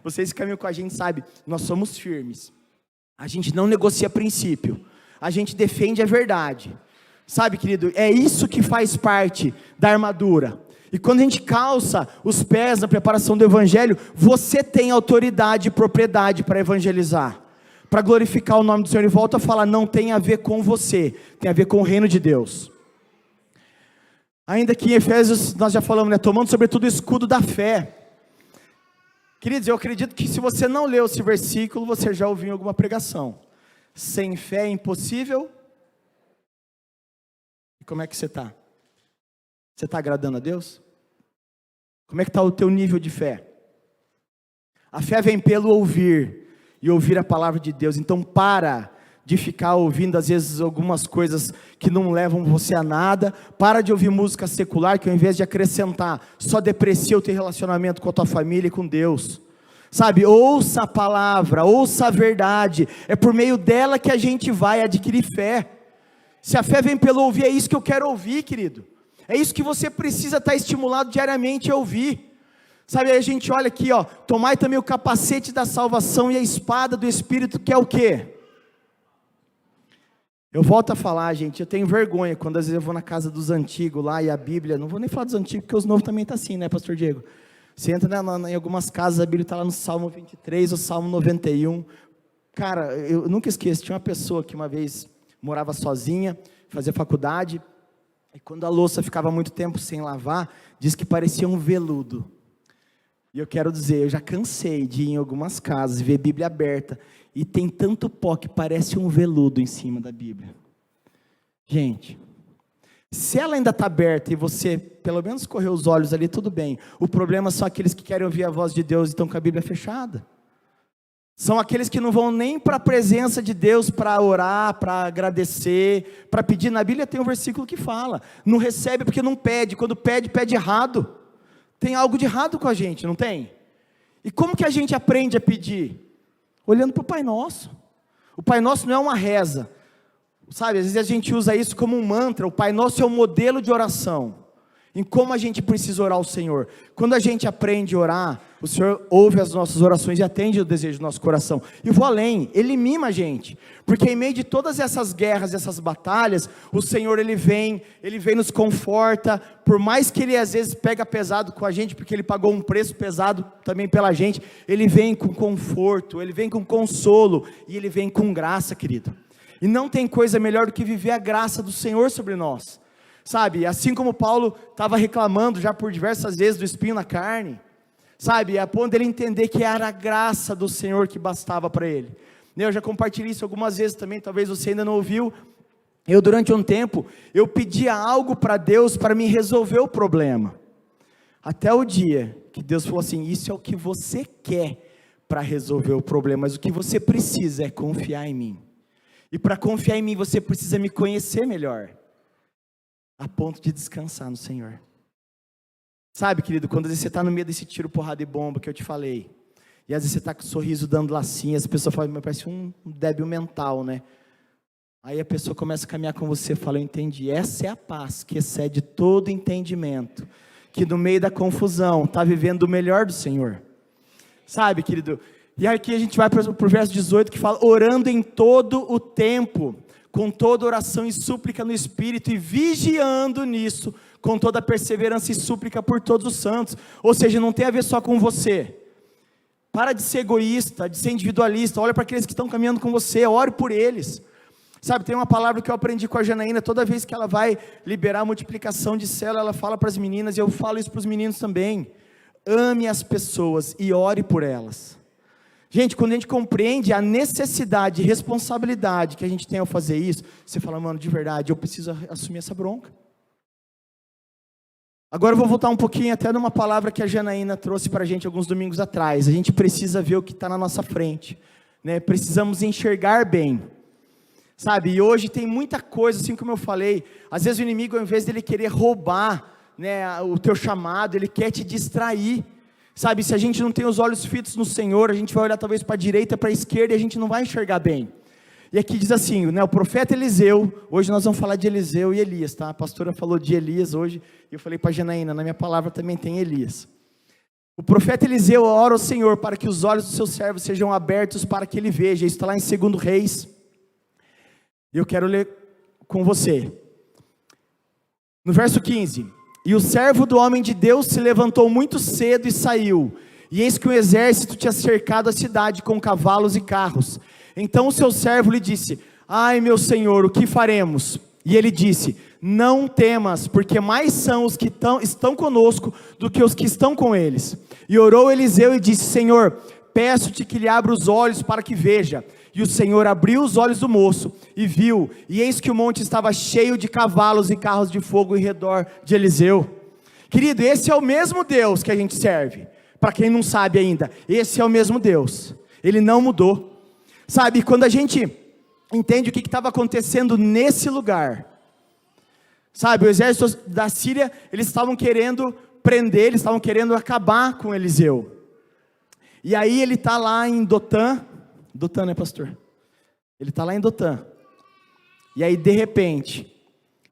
Speaker 1: Vocês que caminham com a gente sabem, nós somos firmes. A gente não negocia princípio. A gente defende a verdade. Sabe, querido, é isso que faz parte da armadura. E quando a gente calça os pés na preparação do evangelho, você tem autoridade e propriedade para evangelizar, para glorificar o nome do Senhor. E volta a falar, não tem a ver com você, tem a ver com o reino de Deus. Ainda que em Efésios, nós já falamos, né, tomando sobretudo o escudo da fé. Queridos, eu acredito que se você não leu esse versículo, você já ouviu em alguma pregação. Sem fé é impossível. E como é que você está? Você está agradando a Deus? Como é que está o teu nível de fé? A fé vem pelo ouvir, e ouvir a palavra de Deus. Então para de ficar ouvindo às vezes algumas coisas que não levam você a nada. Para de ouvir música secular, que ao invés de acrescentar, só deprecia o teu relacionamento com a tua família e com Deus. Sabe, ouça a palavra, ouça a verdade. É por meio dela que a gente vai adquirir fé. Se a fé vem pelo ouvir, é isso que eu quero ouvir, querido. É isso que você precisa estar estimulado diariamente a ouvir. Sabe, aí a gente olha aqui, tomai também o capacete da salvação e a espada do Espírito, que é o quê? Eu volto a falar, gente, eu tenho vergonha, quando às vezes eu vou na casa dos antigos lá, e a Bíblia, não vou nem falar dos antigos, porque os novos também estão assim, né, pastor Diego? Você entra em algumas casas, a Bíblia está lá no Salmo 23, o Salmo 91, cara, eu nunca esqueço, tinha uma pessoa que uma vez morava sozinha, fazia faculdade, e quando a louça ficava muito tempo sem lavar, diz que parecia um veludo. E eu quero dizer, eu já cansei de ir em algumas casas e ver Bíblia aberta, e tem tanto pó que parece um veludo em cima da Bíblia. Gente, se ela ainda está aberta e você pelo menos correu os olhos ali, tudo bem. O problema são aqueles que querem ouvir a voz de Deus e estão com a Bíblia fechada. São aqueles que não vão nem para a presença de Deus para orar, para agradecer, para pedir. Na Bíblia tem um versículo que fala, não recebe porque não pede, quando pede, pede errado. Tem algo de errado com a gente, não tem? E como que a gente aprende a pedir? Olhando para o Pai Nosso. O Pai Nosso não é uma reza, sabe, às vezes a gente usa isso como um mantra. O Pai Nosso é um modelo de oração, em como a gente precisa orar ao Senhor. Quando a gente aprende a orar, o Senhor ouve as nossas orações e atende o desejo do nosso coração. E vou além, Ele mima a gente, porque em meio de todas essas guerras, essas batalhas, o Senhor Ele vem nos conforta, por mais que Ele às vezes pega pesado com a gente, porque Ele pagou um preço pesado também pela gente, Ele vem com conforto, Ele vem com consolo, e Ele vem com graça, querido. E não tem coisa melhor do que viver a graça do Senhor sobre nós. Sabe, assim como Paulo estava reclamando já por diversas vezes do espinho na carne, sabe, a ponto dele entender que era a graça do Senhor que bastava para ele. Eu já compartilhei isso algumas vezes também, talvez você ainda não ouviu. Eu durante um tempo, eu pedia algo para Deus para me resolver o problema, até o dia que Deus falou assim, isso é o que você quer para resolver o problema, mas o que você precisa é confiar em mim, e para confiar em mim você precisa me conhecer melhor, a ponto de descansar no Senhor. Sabe, querido, quando você está no meio desse tiro, porrada e bomba que eu te falei, e às vezes você está com um sorriso dando lacinha, as pessoas falam, mas parece um débil mental, né? Aí a pessoa começa a caminhar com você e fala, eu entendi, essa é a paz que excede todo entendimento, que no meio da confusão está vivendo o melhor do Senhor. Sabe, querido, e aqui a gente vai para o verso 18 que fala, orando em todo o tempo, com toda oração e súplica no Espírito, e vigiando nisso, com toda perseverança e súplica por todos os santos. Ou seja, não tem a ver só com você. Para de ser egoísta, de ser individualista, olha para aqueles que estão caminhando com você, ore por eles. Sabe, tem uma palavra que eu aprendi com a Janaína, toda vez que ela vai liberar a multiplicação de célula, ela fala para as meninas, e eu falo isso para os meninos também, ame as pessoas e ore por elas. Gente, quando a gente compreende a necessidade e responsabilidade que a gente tem ao fazer isso, você fala, mano, de verdade, eu preciso assumir essa bronca. Agora eu vou voltar um pouquinho até numa palavra que a Janaína trouxe para a gente alguns domingos atrás. A gente precisa ver o que está na nossa frente, né? Precisamos enxergar bem, sabe? E hoje tem muita coisa, assim como eu falei, às vezes o inimigo, ao invés dele querer roubar, né, o teu chamado, ele quer te distrair, sabe? Se a gente não tem os olhos fitos no Senhor, a gente vai olhar talvez para a direita, para a esquerda, e a gente não vai enxergar bem. E aqui diz assim, né, o profeta Eliseu, hoje nós vamos falar de Eliseu e Elias, tá? A pastora falou de Elias hoje, e eu falei para a Janaína, na minha palavra também tem Elias. O profeta Eliseu ora ao Senhor para que os olhos do seu servo sejam abertos para que ele veja. Isso está lá em 2 Reis, e eu quero ler com você. No verso 15, e o servo do homem de Deus se levantou muito cedo e saiu, e eis que um exército tinha cercado a cidade com cavalos e carros. Então o seu servo lhe disse, ai meu senhor, o que faremos? E ele disse, não temas, porque mais são os que estão conosco do que os que estão com eles. E orou Eliseu e disse, Senhor, peço-te que lhe abra os olhos para que veja. E o Senhor abriu os olhos do moço e viu, e eis que o monte estava cheio de cavalos e carros de fogo em redor de Eliseu. Querido, esse é o mesmo Deus que a gente serve. Para quem não sabe ainda, esse é o mesmo Deus, ele não mudou. Sabe, quando a gente entende o que estava acontecendo nesse lugar, sabe, o exército da Síria, eles estavam querendo prender, eles estavam querendo acabar com Eliseu. E aí ele está lá em Dotã, né pastor? Ele está lá em Dotã, e aí de repente,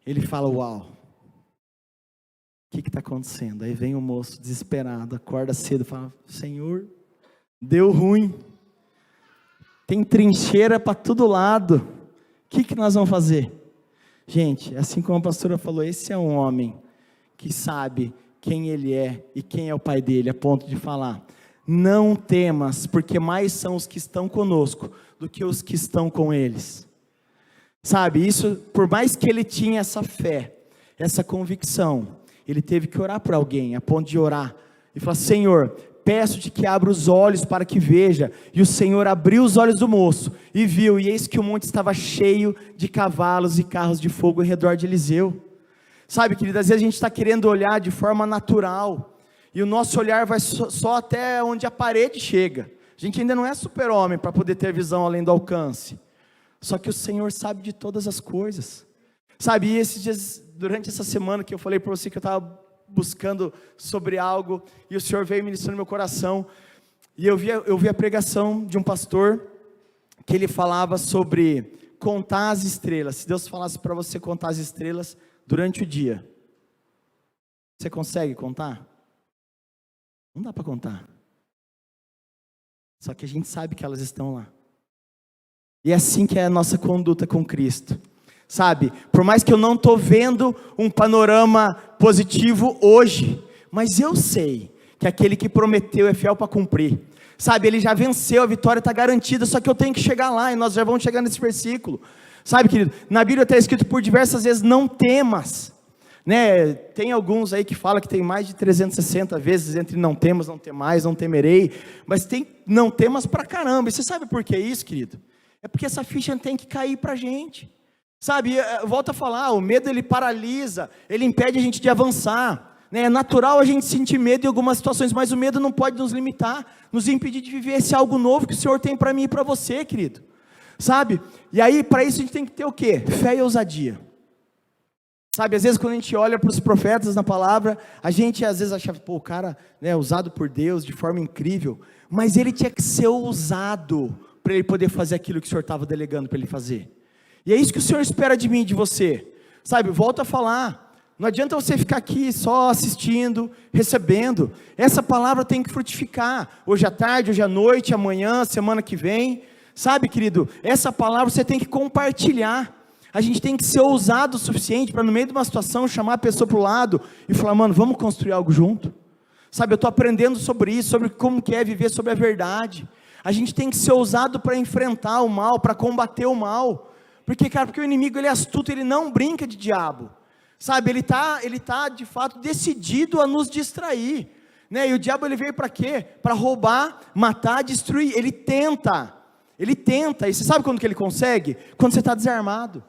Speaker 1: ele fala, uau, o que está acontecendo? Aí vem o moço desesperado, acorda cedo, fala, Senhor, deu ruim, tem trincheira para todo lado, o que nós vamos fazer? Gente, assim como a pastora falou, esse é um homem que sabe quem ele é e quem é o pai dele, a ponto de falar, não temas, porque mais são os que estão conosco do que os que estão com eles. Sabe, isso, por mais que ele tinha essa fé, essa convicção, ele teve que orar por alguém, a ponto de orar e falar, Senhor, peço-te que abra os olhos para que veja. E o Senhor abriu os olhos do moço e viu, e eis que o monte estava cheio de cavalos e carros de fogo em redor de Eliseu. Sabe, querido, às vezes a gente está querendo olhar de forma natural, e o nosso olhar vai só até onde a parede chega. A gente ainda não é super-homem para poder ter visão além do alcance, só que o Senhor sabe de todas as coisas. Sabe, e esses dias, durante essa semana que eu falei para você que eu estava buscando sobre algo, e o Senhor veio ministrando no meu coração, e eu vi a pregação de um pastor, que ele falava sobre contar as estrelas. Se Deus falasse para você contar as estrelas durante o dia, você consegue contar? Não dá para contar, só que a gente sabe que elas estão lá, e é assim que é a nossa conduta com Cristo. Sabe, por mais que eu não estou vendo um panorama positivo hoje, mas eu sei que aquele que prometeu é fiel para cumprir. Sabe, ele já venceu, a vitória está garantida, só que eu tenho que chegar lá, e nós já vamos chegar nesse versículo. Sabe, querido, na Bíblia está escrito por diversas vezes, não temas, né? Tem alguns aí que falam que tem mais de 360 vezes entre não temas, não temais, não temerei, mas tem não temas pra caramba. E você sabe por que isso, querido? É porque essa ficha tem que cair para a gente. Sabe, volta a falar, o medo ele paralisa, ele impede a gente de avançar, né? É natural a gente sentir medo em algumas situações, mas o medo não pode nos limitar, nos impedir de viver esse algo novo que o Senhor tem para mim e para você, querido. Sabe, e aí para isso a gente tem que ter o quê? Fé e ousadia. Sabe, às vezes quando a gente olha para os profetas na palavra, a gente às vezes acha, pô, o cara, né, usado por Deus de forma incrível, mas ele tinha que ser ousado para ele poder fazer aquilo que o Senhor estava delegando para ele fazer. E é isso que o Senhor espera de mim e de você. Sabe, volta a falar. Não adianta você ficar aqui só assistindo, recebendo. Essa palavra tem que frutificar. Hoje à tarde, hoje à noite, amanhã, semana que vem. Sabe, querido, essa palavra você tem que compartilhar. A gente tem que ser ousado o suficiente para no meio de uma situação chamar a pessoa para o lado e falar, mano, vamos construir algo junto. Sabe, eu estou aprendendo sobre isso, sobre como que é viver sobre a verdade. A gente tem que ser ousado para enfrentar o mal, para combater o mal. Porque, cara, porque o inimigo ele é astuto, ele não brinca de diabo, sabe, ele tá de fato decidido a nos distrair, né? E o diabo ele veio para quê? Para roubar, matar, destruir. Ele tenta, e você sabe quando que ele consegue? Quando você está desarmado,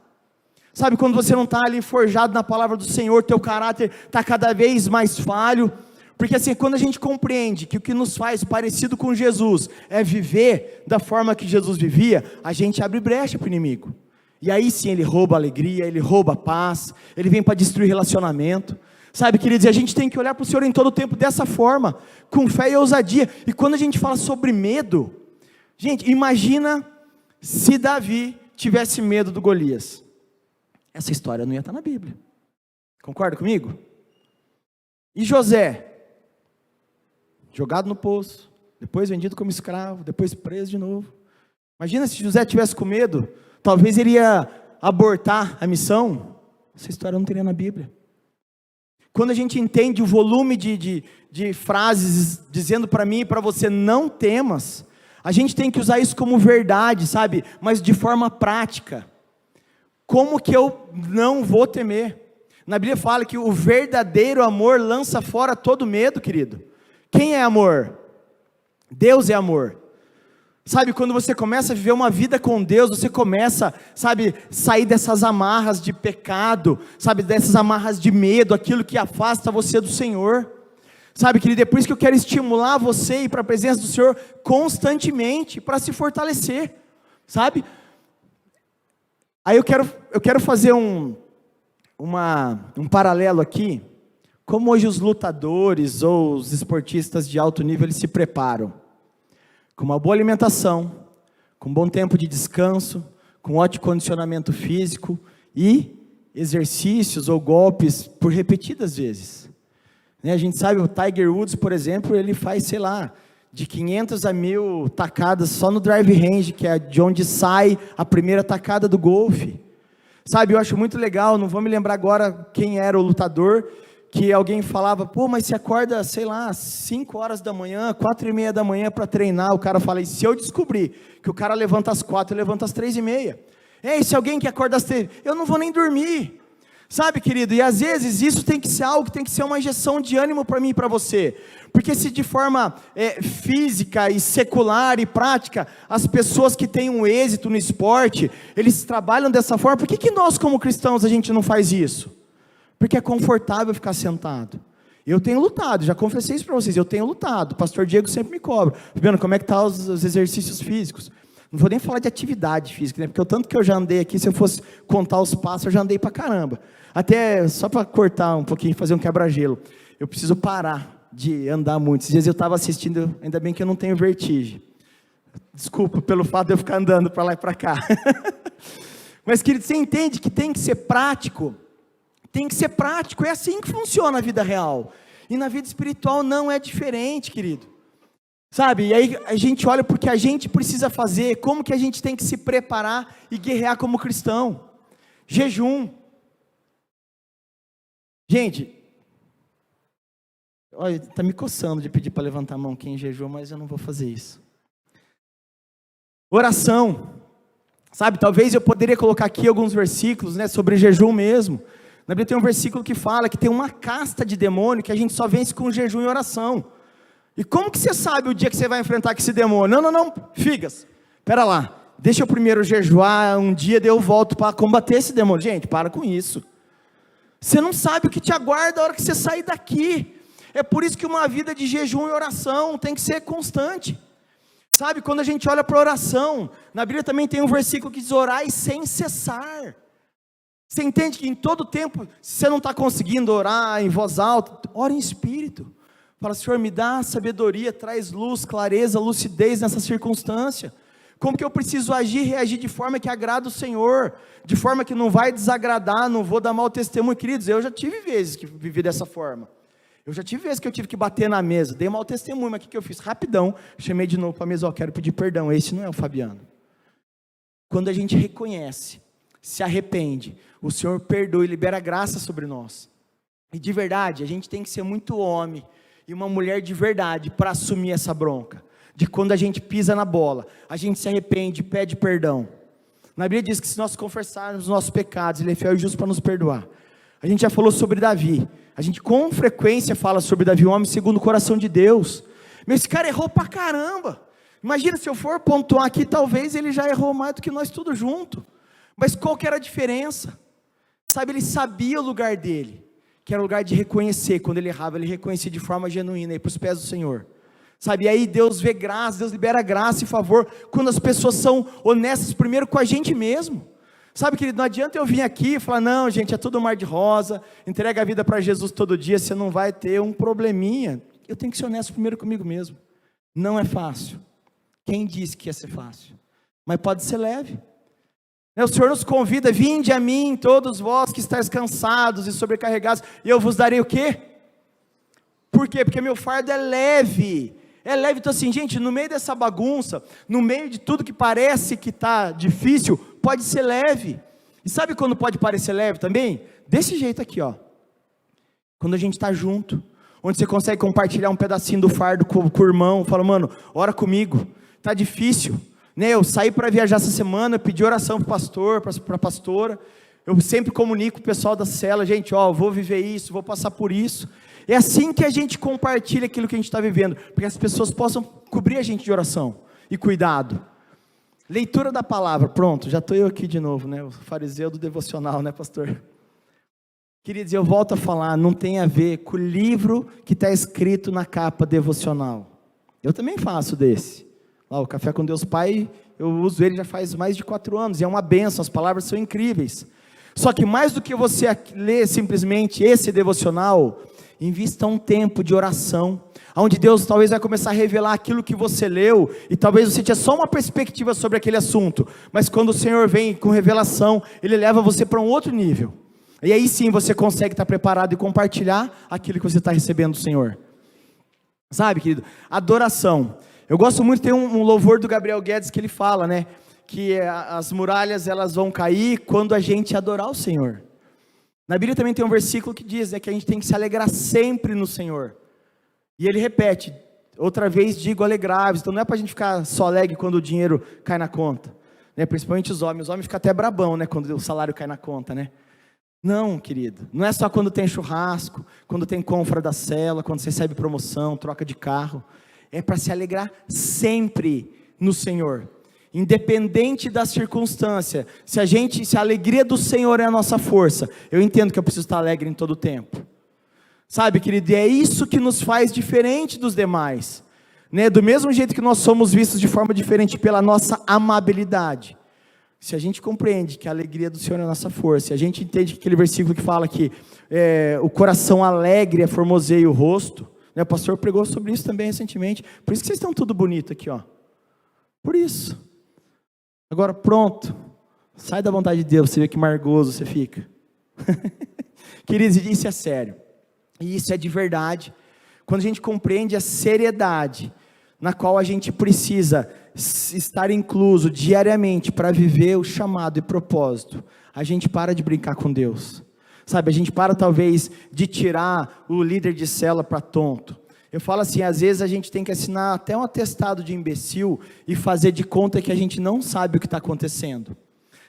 Speaker 1: sabe, quando você não está ali forjado na palavra do Senhor, teu caráter está cada vez mais falho, porque assim, quando a gente compreende que o que nos faz parecido com Jesus, é viver da forma que Jesus vivia, a gente abre brecha para o inimigo, e aí sim ele rouba a alegria, ele rouba a paz, ele vem para destruir relacionamento, sabe, queridos, e a gente tem que olhar para o Senhor em todo o tempo dessa forma, com fé e ousadia. E quando a gente fala sobre medo, gente, imagina se Davi tivesse medo do Golias, essa história não ia estar na Bíblia, concorda comigo? E José, jogado no poço, depois vendido como escravo, depois preso de novo. Imagina se José tivesse com medo, talvez ele ia abortar a missão, essa história não teria na Bíblia. Quando a gente entende o volume de frases dizendo para mim e para você, não temas, a gente tem que usar isso como verdade, sabe, mas de forma prática. Como que eu não vou temer? Na Bíblia fala que o verdadeiro amor lança fora todo medo, querido. Quem é amor? Deus é amor. Sabe, quando você começa a viver uma vida com Deus, você começa, sabe, sair dessas amarras de pecado, sabe, dessas amarras de medo, aquilo que afasta você do Senhor. Sabe, querido, é por isso que eu quero estimular você a ir para a presença do Senhor constantemente, para se fortalecer, sabe? Aí eu quero fazer um paralelo aqui, como hoje os lutadores ou os esportistas de alto nível, eles se preparam, com uma boa alimentação, com um bom tempo de descanso, com ótimo condicionamento físico e exercícios ou golpes por repetidas vezes. A gente sabe, o Tiger Woods, por exemplo, ele faz, sei lá, de 500 a 1000 tacadas só no drive range, que é de onde sai a primeira tacada do golfe. Sabe, eu acho muito legal, não vou me lembrar agora quem era o lutador, que alguém falava, pô, mas você acorda, sei lá, 5 horas da manhã, 4:30 da manhã para treinar, o cara fala, e se eu descobrir que o cara levanta às 4, eu levanto às 3:30, e se alguém que acorda às 3, eu não vou nem dormir, sabe, querido, e às vezes isso tem que ser algo, tem que ser uma injeção de ânimo para mim e para você, porque se de forma física e secular e prática, as pessoas que têm um êxito no esporte, eles trabalham dessa forma, por que nós como cristãos a gente não faz isso? Porque é confortável ficar sentado. Eu tenho lutado, já confessei isso para vocês, eu tenho lutado, o pastor Diego sempre me cobra, Fabiano, como é que estão os exercícios físicos? Não vou nem falar de atividade física, né? Porque o tanto que eu já andei aqui, se eu fosse contar os passos, eu já andei para caramba. Até, só para cortar um pouquinho, fazer um quebra-gelo, eu preciso parar de andar muito. Esses dias eu estava assistindo, ainda bem que eu não tenho vertigem. Desculpa pelo fato de eu ficar andando para lá e para cá. Mas, querido, você entende que tem que ser prático? Tem que ser prático, é assim que funciona a vida real. E na vida espiritual não é diferente, querido. Sabe, e aí a gente olha porque a gente precisa fazer, como que a gente tem que se preparar e guerrear como cristão. Jejum. Gente, olha, está me coçando de pedir para levantar a mão quem jejua, mas eu não vou fazer isso. Oração. Sabe, talvez eu poderia colocar aqui alguns versículos, né, sobre jejum mesmo. Na Bíblia tem um versículo que fala que tem uma casta de demônio que a gente só vence com jejum e oração. E como que você sabe o dia que você vai enfrentar esse demônio? Não, figas, espera lá, deixa eu primeiro jejuar um dia, daí eu volto para combater esse demônio. Gente, para com isso. Você não sabe o que te aguarda a hora que você sair daqui. É por isso que uma vida de jejum e oração tem que ser constante. Sabe, quando a gente olha para a oração, na Bíblia também tem um versículo que diz, orai sem cessar. Você entende que em todo tempo, se você não está conseguindo orar em voz alta, ora em espírito. Fala, Senhor, me dá sabedoria, traz luz, clareza, lucidez nessa circunstância. Como que eu preciso agir, reagir de forma que agrada o Senhor, de forma que não vai desagradar, não vou dar mau testemunho. Queridos, eu já tive vezes que vivi dessa forma. Eu já tive vezes que eu tive que bater na mesa, dei mau testemunho, mas o que eu fiz? Rapidão, chamei de novo para a mesa, quero pedir perdão, esse não é o Fabiano. Quando a gente reconhece, se arrepende, o Senhor perdoa e libera graça sobre nós. E de verdade, a gente tem que ser muito homem e uma mulher de verdade para assumir essa bronca. De quando a gente pisa na bola, a gente se arrepende, pede perdão. Na Bíblia diz que se nós confessarmos os nossos pecados, Ele é fiel e justo para nos perdoar. A gente já falou sobre Davi. A gente com frequência fala sobre Davi, um homem segundo o coração de Deus. Mas esse cara errou pra caramba. Imagina, se eu for pontuar aqui, talvez ele já errou mais do que nós tudo junto. Mas qual que era a diferença? Sabe, ele sabia o lugar dele, que era o lugar de reconhecer. Quando ele errava, ele reconhecia de forma genuína, aí para os pés do Senhor. Sabe, e aí Deus vê graça, Deus libera graça e favor, quando as pessoas são honestas primeiro com a gente mesmo. Sabe, querido, não adianta eu vir aqui e falar, não, gente, é tudo mar de rosa, entrega a vida para Jesus todo dia, você não vai ter um probleminha. Eu tenho que ser honesto primeiro comigo mesmo. Não é fácil. Quem disse que ia ser fácil? Mas pode ser leve. O Senhor nos convida, vinde a mim, todos vós que estáis cansados e sobrecarregados, e eu vos darei o quê? Por quê? Porque meu fardo é leve. É leve, então assim, gente, no meio dessa bagunça, no meio de tudo que parece que está difícil, pode ser leve. E sabe quando pode parecer leve também? Desse jeito aqui, ó. Quando a gente está junto, onde você consegue compartilhar um pedacinho do fardo com o irmão, fala, mano, ora comigo, está difícil. Né, eu saí para viajar essa semana, pedi oração para o pastor, para a pastora, eu sempre comunico com o pessoal da cela, gente, ó, vou viver isso, vou passar por isso. É assim que a gente compartilha aquilo que a gente está vivendo, para que as pessoas possam cobrir a gente de oração e cuidado. Leitura da palavra, pronto, já estou eu aqui de novo, né, o fariseu do devocional, né, pastor? Queridos, eu volto a falar, não tem a ver com o livro que está escrito na capa devocional. Eu também faço desse. Lá, o Café com Deus Pai, eu uso ele já faz mais de 4 anos, e é uma bênção, as palavras são incríveis. Só que mais do que você ler simplesmente esse devocional, invista um tempo de oração, onde Deus talvez vai começar a revelar aquilo que você leu, e talvez você tinha só uma perspectiva sobre aquele assunto, mas quando o Senhor vem com revelação, Ele leva você para um outro nível, e aí sim você consegue estar preparado e compartilhar aquilo que você está recebendo do Senhor. Sabe, querido, adoração. Eu gosto muito, tem um louvor do Gabriel Guedes que ele fala, né, que as muralhas elas vão cair quando a gente adorar o Senhor. Na Bíblia também tem um versículo que diz, né, que a gente tem que se alegrar sempre no Senhor. E ele repete, outra vez digo alegrai-vos. Então não é para a gente ficar só alegre quando o dinheiro cai na conta, né, principalmente os homens ficam até brabão, né, quando o salário cai na conta, né. Não, querido, não é só quando tem churrasco, quando tem confra da cela, quando você recebe promoção, troca de carro. É para se alegrar sempre no Senhor, independente da circunstância. Se a alegria do Senhor é a nossa força, eu entendo que eu preciso estar alegre em todo o tempo. Sabe, querido, e é isso que nos faz diferente dos demais, né? Do mesmo jeito que nós somos vistos de forma diferente pela nossa amabilidade. Se a gente compreende que a alegria do Senhor é a nossa força, se a gente entende que aquele versículo que fala que o coração alegre formoseia o rosto, o pastor pregou sobre isso também recentemente. Por isso que vocês estão tudo bonito aqui, ó. Por isso. Agora pronto. Sai da vontade de Deus, você vê que margoso você fica. Queridos, isso é sério. E isso é de verdade. Quando a gente compreende a seriedade na qual a gente precisa estar incluso diariamente para viver o chamado e propósito, a gente para de brincar com Deus. Sabe, a gente para talvez de tirar o líder de célula para tonto. Eu falo assim, às vezes a gente tem que assinar até um atestado de imbecil e fazer de conta que a gente não sabe o que está acontecendo.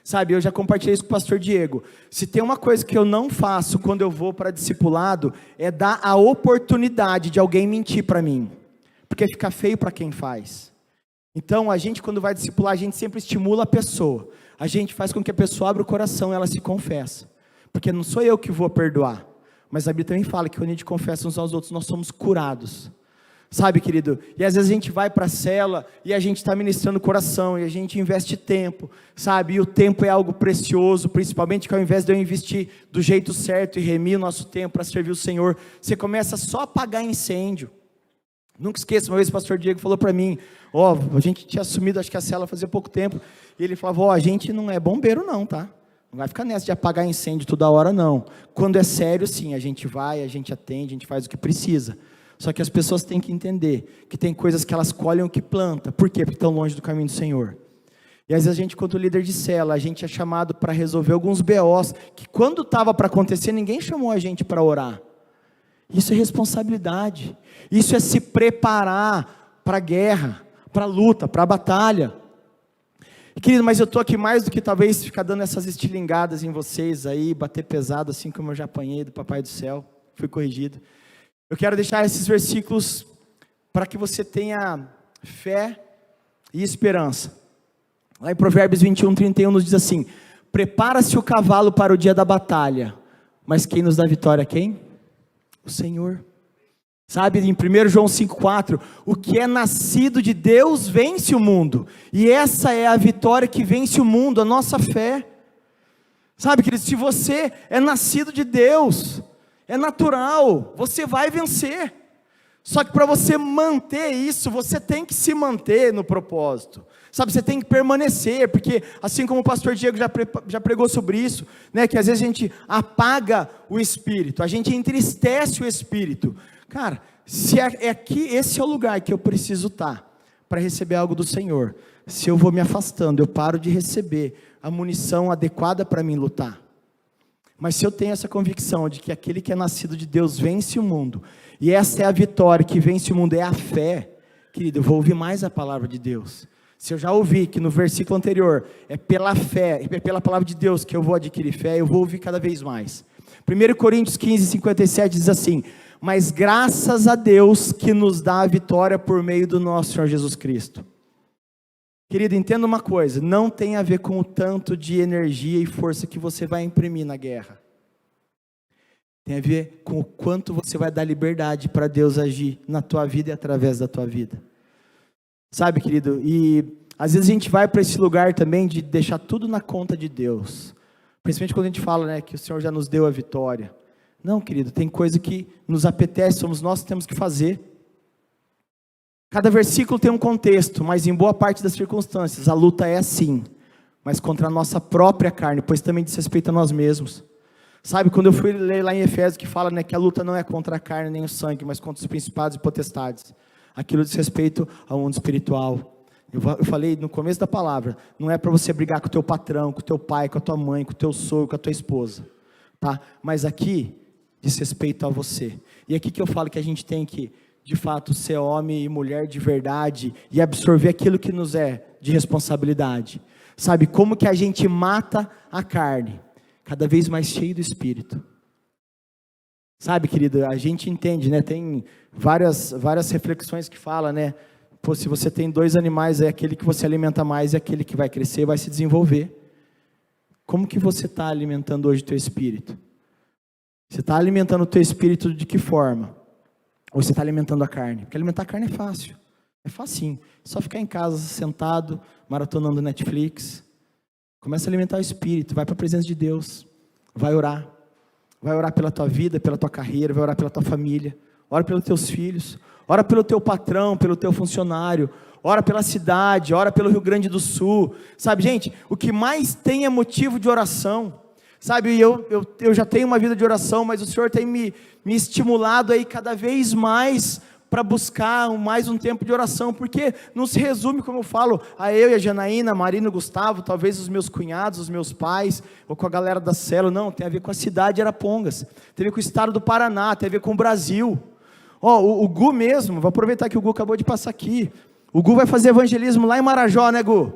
Speaker 1: Sabe, eu já compartilhei isso com o pastor Diego. Se tem uma coisa que eu não faço quando eu vou para discipulado, é dar a oportunidade de alguém mentir para mim. Porque fica feio para quem faz. Então a gente quando vai discipular, a gente sempre estimula a pessoa. A gente faz com que a pessoa abra o coração e ela se confessa. Porque não sou eu que vou perdoar, mas a Bíblia também fala que quando a gente confessa uns aos outros, nós somos curados. Sabe, querido, e às vezes a gente vai para a cela, e a gente está ministrando o coração, e a gente investe tempo, sabe, e o tempo é algo precioso, principalmente que ao invés de eu investir do jeito certo, e remir o nosso tempo para servir o Senhor, você começa só a apagar incêndio. Nunca esqueça, uma vez o pastor Diego falou para mim, a gente tinha assumido, acho que a cela fazia pouco tempo, e ele falava, a gente não é bombeiro não, tá? Não vai ficar nessa de apagar incêndio toda hora, não. Quando é sério, sim, a gente vai, a gente atende, a gente faz o que precisa. Só que as pessoas têm que entender que tem coisas que elas colhem o que planta. Por quê? Porque estão longe do caminho do Senhor. E às vezes a gente, quanto líder de cela, a gente é chamado para resolver alguns BOs, que quando estava para acontecer, ninguém chamou a gente para orar. Isso é responsabilidade. Isso é se preparar para a guerra, para a luta, para a batalha. Querido, mas eu estou aqui mais do que talvez ficar dando essas estilingadas em vocês aí, bater pesado, assim como eu já apanhei do Papai do Céu, fui corrigido. Eu quero deixar esses versículos para que você tenha fé e esperança. Lá em Provérbios 21:31 nos diz assim: prepara-se o cavalo para o dia da batalha, mas quem nos dá vitória? Quem? O Senhor. Sabe, em 1 João 5,4, o que é nascido de Deus vence o mundo, e essa é a vitória que vence o mundo, a nossa fé. Sabe, querido, se você é nascido de Deus, é natural, você vai vencer. Só que para você manter isso, você tem que se manter no propósito. Sabe, você tem que permanecer, porque assim como o pastor Diego já pregou sobre isso, né, que às vezes a gente apaga o Espírito, a gente entristece o Espírito. Cara, se é aqui, esse é o lugar que eu preciso estar para receber algo do Senhor. Se eu vou me afastando, eu paro de receber a munição adequada para mim lutar. Mas se eu tenho essa convicção de que aquele que é nascido de Deus vence o mundo, e essa é a vitória que vence o mundo, é a fé, querido, eu vou ouvir mais a palavra de Deus. Se eu já ouvi que no versículo anterior, é pela fé, é pela palavra de Deus que eu vou adquirir fé, eu vou ouvir cada vez mais. 1 Coríntios 15:57 diz assim: mas graças a Deus que nos dá a vitória por meio do nosso Senhor Jesus Cristo. Querido, entenda uma coisa, não tem a ver com o tanto de energia e força que você vai imprimir na guerra. Tem a ver com o quanto você vai dar liberdade para Deus agir na tua vida e através da tua vida. Sabe, querido, e às vezes a gente vai para esse lugar também de deixar tudo na conta de Deus. Principalmente quando a gente fala, né, que o Senhor já nos deu a vitória. Não, querido, tem coisa que nos apetece, somos nós que temos que fazer. Cada versículo tem um contexto, mas em boa parte das circunstâncias, a luta é assim, mas contra a nossa própria carne, pois também diz respeito a nós mesmos. Sabe, quando eu fui ler lá em Efésios, que fala, né, que a luta não é contra a carne nem o sangue, mas contra os principados e potestades. Aquilo diz respeito ao mundo espiritual. Eu falei no começo da palavra, não é para você brigar com o teu patrão, com o teu pai, com a tua mãe, com o teu sogro, com a tua esposa, tá? Mas aqui diz respeito a você. E aqui que eu falo que a gente tem que, de fato, ser homem e mulher de verdade e absorver aquilo que nos é de responsabilidade. Sabe, como que a gente mata a carne? Cada vez mais cheio do Espírito. Sabe, querido, a gente entende, né? Tem várias reflexões que falam, né? Pô, se você tem 2 animais, é aquele que você alimenta mais, é aquele que vai crescer, vai se desenvolver. Como que você está alimentando hoje o teu espírito? Você está alimentando o teu espírito de que forma? Ou você está alimentando a carne? Porque alimentar a carne é fácil. É facinho. É só ficar em casa, sentado, maratonando Netflix. Começa a alimentar o espírito. Vai para a presença de Deus. Vai orar. Vai orar pela tua vida, pela tua carreira. Vai orar pela tua família. Ora pelos teus filhos. Ora pelo teu patrão, pelo teu funcionário. Ora pela cidade. Ora pelo Rio Grande do Sul. Sabe, gente, o que mais tem é motivo de oração. Sabe, eu já tenho uma vida de oração, mas o Senhor tem me estimulado aí cada vez mais para buscar mais um tempo de oração, porque não se resume, como eu falo, a eu e a Janaína, a Marina e o Gustavo, talvez os meus cunhados, os meus pais, ou com a galera da célula, não, tem a ver com a cidade de Arapongas, tem a ver com o estado do Paraná, tem a ver com o Brasil. O Gu mesmo, vou aproveitar que o Gu acabou de passar aqui, o Gu vai fazer evangelismo lá em Marajó, né, Gu?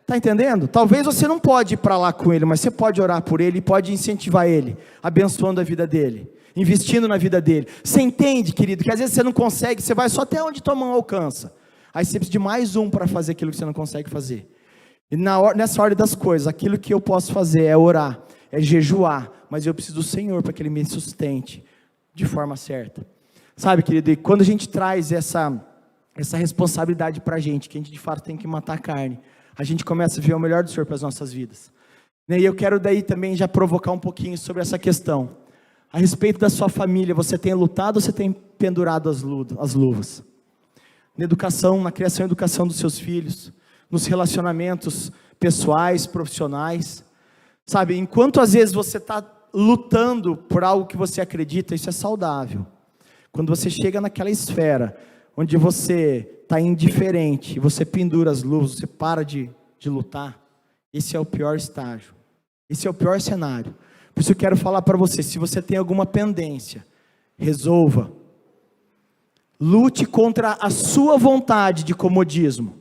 Speaker 1: Está entendendo? Talvez você não pode ir para lá com ele, mas você pode orar por ele e pode incentivar ele, abençoando a vida dele, investindo na vida dele. Você entende, querido, que às vezes você não consegue, você vai só até onde tua mão alcança. Aí você precisa de mais um para fazer aquilo que você não consegue fazer. E nessa ordem das coisas, aquilo que eu posso fazer é orar, é jejuar, mas eu preciso do Senhor para que Ele me sustente de forma certa. Sabe, querido, e quando a gente traz essa responsabilidade para a gente, que a gente de fato tem que matar a carne, a gente começa a ver o melhor do Senhor para as nossas vidas. E eu quero daí também já provocar um pouquinho sobre essa questão. A respeito da sua família, você tem lutado ou você tem pendurado as luvas? Na educação, na criação e educação dos seus filhos, nos relacionamentos pessoais, profissionais. Sabe, enquanto às vezes você está lutando por algo que você acredita, isso é saudável. Quando você chega naquela esfera onde você está indiferente, você pendura as luvas, você para de lutar, esse é o pior estágio, esse é o pior cenário. Por isso eu quero falar para você, se você tem alguma pendência, resolva, lute contra a sua vontade de comodismo,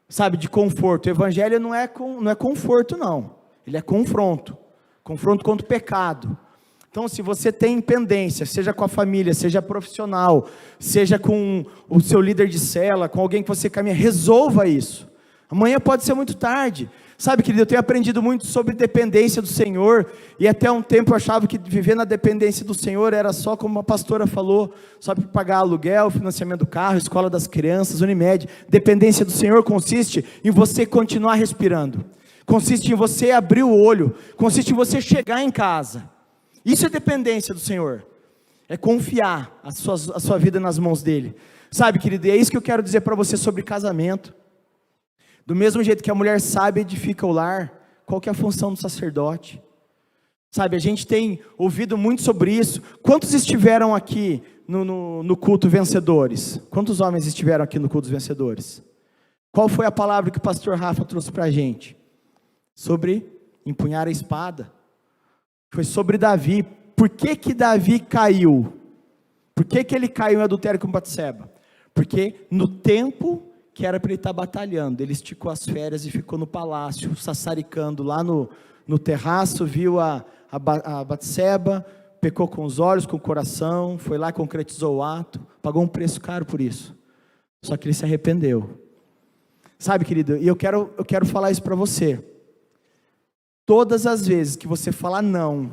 Speaker 1: sabe, de conforto. O evangelho não é conforto, não. Ele é confronto. Confronto contra o pecado. Então, se você tem pendência, seja com a família, seja profissional, seja com o seu líder de cela, com alguém que você caminha, resolva isso. Amanhã pode ser muito tarde. Sabe, querido, eu tenho aprendido muito sobre dependência do Senhor, e até um tempo eu achava que viver na dependência do Senhor era só, como a pastora falou, só para pagar aluguel, financiamento do carro, escola das crianças, Unimed. Dependência do Senhor consiste em você continuar respirando, consiste em você abrir o olho, consiste em você chegar em casa. Isso é dependência do Senhor, é confiar a sua vida nas mãos dEle. Sabe, querido, e é isso que eu quero dizer para você sobre casamento. Do mesmo jeito que a mulher sábia edifica o lar, qual que é a função do sacerdote? Sabe, a gente tem ouvido muito sobre isso. Quantos estiveram aqui no culto vencedores? Quantos homens estiveram aqui no culto dos vencedores? Qual foi a palavra que o pastor Rafa trouxe para a gente? Sobre empunhar a espada. Foi sobre Davi. Por que que Davi caiu? Por que que ele caiu em adultério com Batseba? Porque no tempo que era para ele estar batalhando, ele esticou as férias e ficou no palácio, sassaricando lá no terraço, viu a Batseba, pecou com os olhos, com o coração, foi lá, concretizou o ato, pagou um preço caro por isso, só que ele se arrependeu. Sabe, querido, e eu quero falar isso para você, todas as vezes que você falar não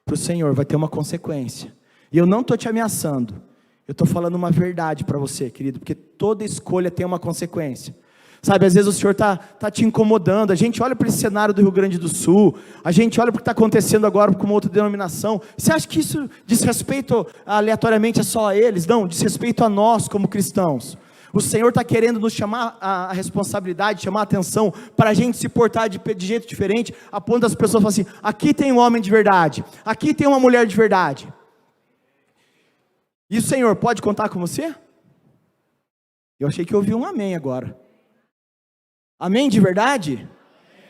Speaker 1: para o Senhor, vai ter uma consequência, e eu não estou te ameaçando, eu estou falando uma verdade para você, querido, porque toda escolha tem uma consequência. Sabe, às vezes o Senhor está te incomodando, a gente olha para esse cenário do Rio Grande do Sul, a gente olha para o que está acontecendo agora com uma outra denominação, você acha que isso diz respeito aleatoriamente só a eles? Não, diz respeito a nós como cristãos. O Senhor está querendo nos chamar a responsabilidade, chamar a atenção, para a gente se portar de jeito diferente, a ponto das pessoas falarem assim, aqui tem um homem de verdade, aqui tem uma mulher de verdade. E o Senhor pode contar com você? Eu achei que eu ouvi um amém agora. Amém de verdade?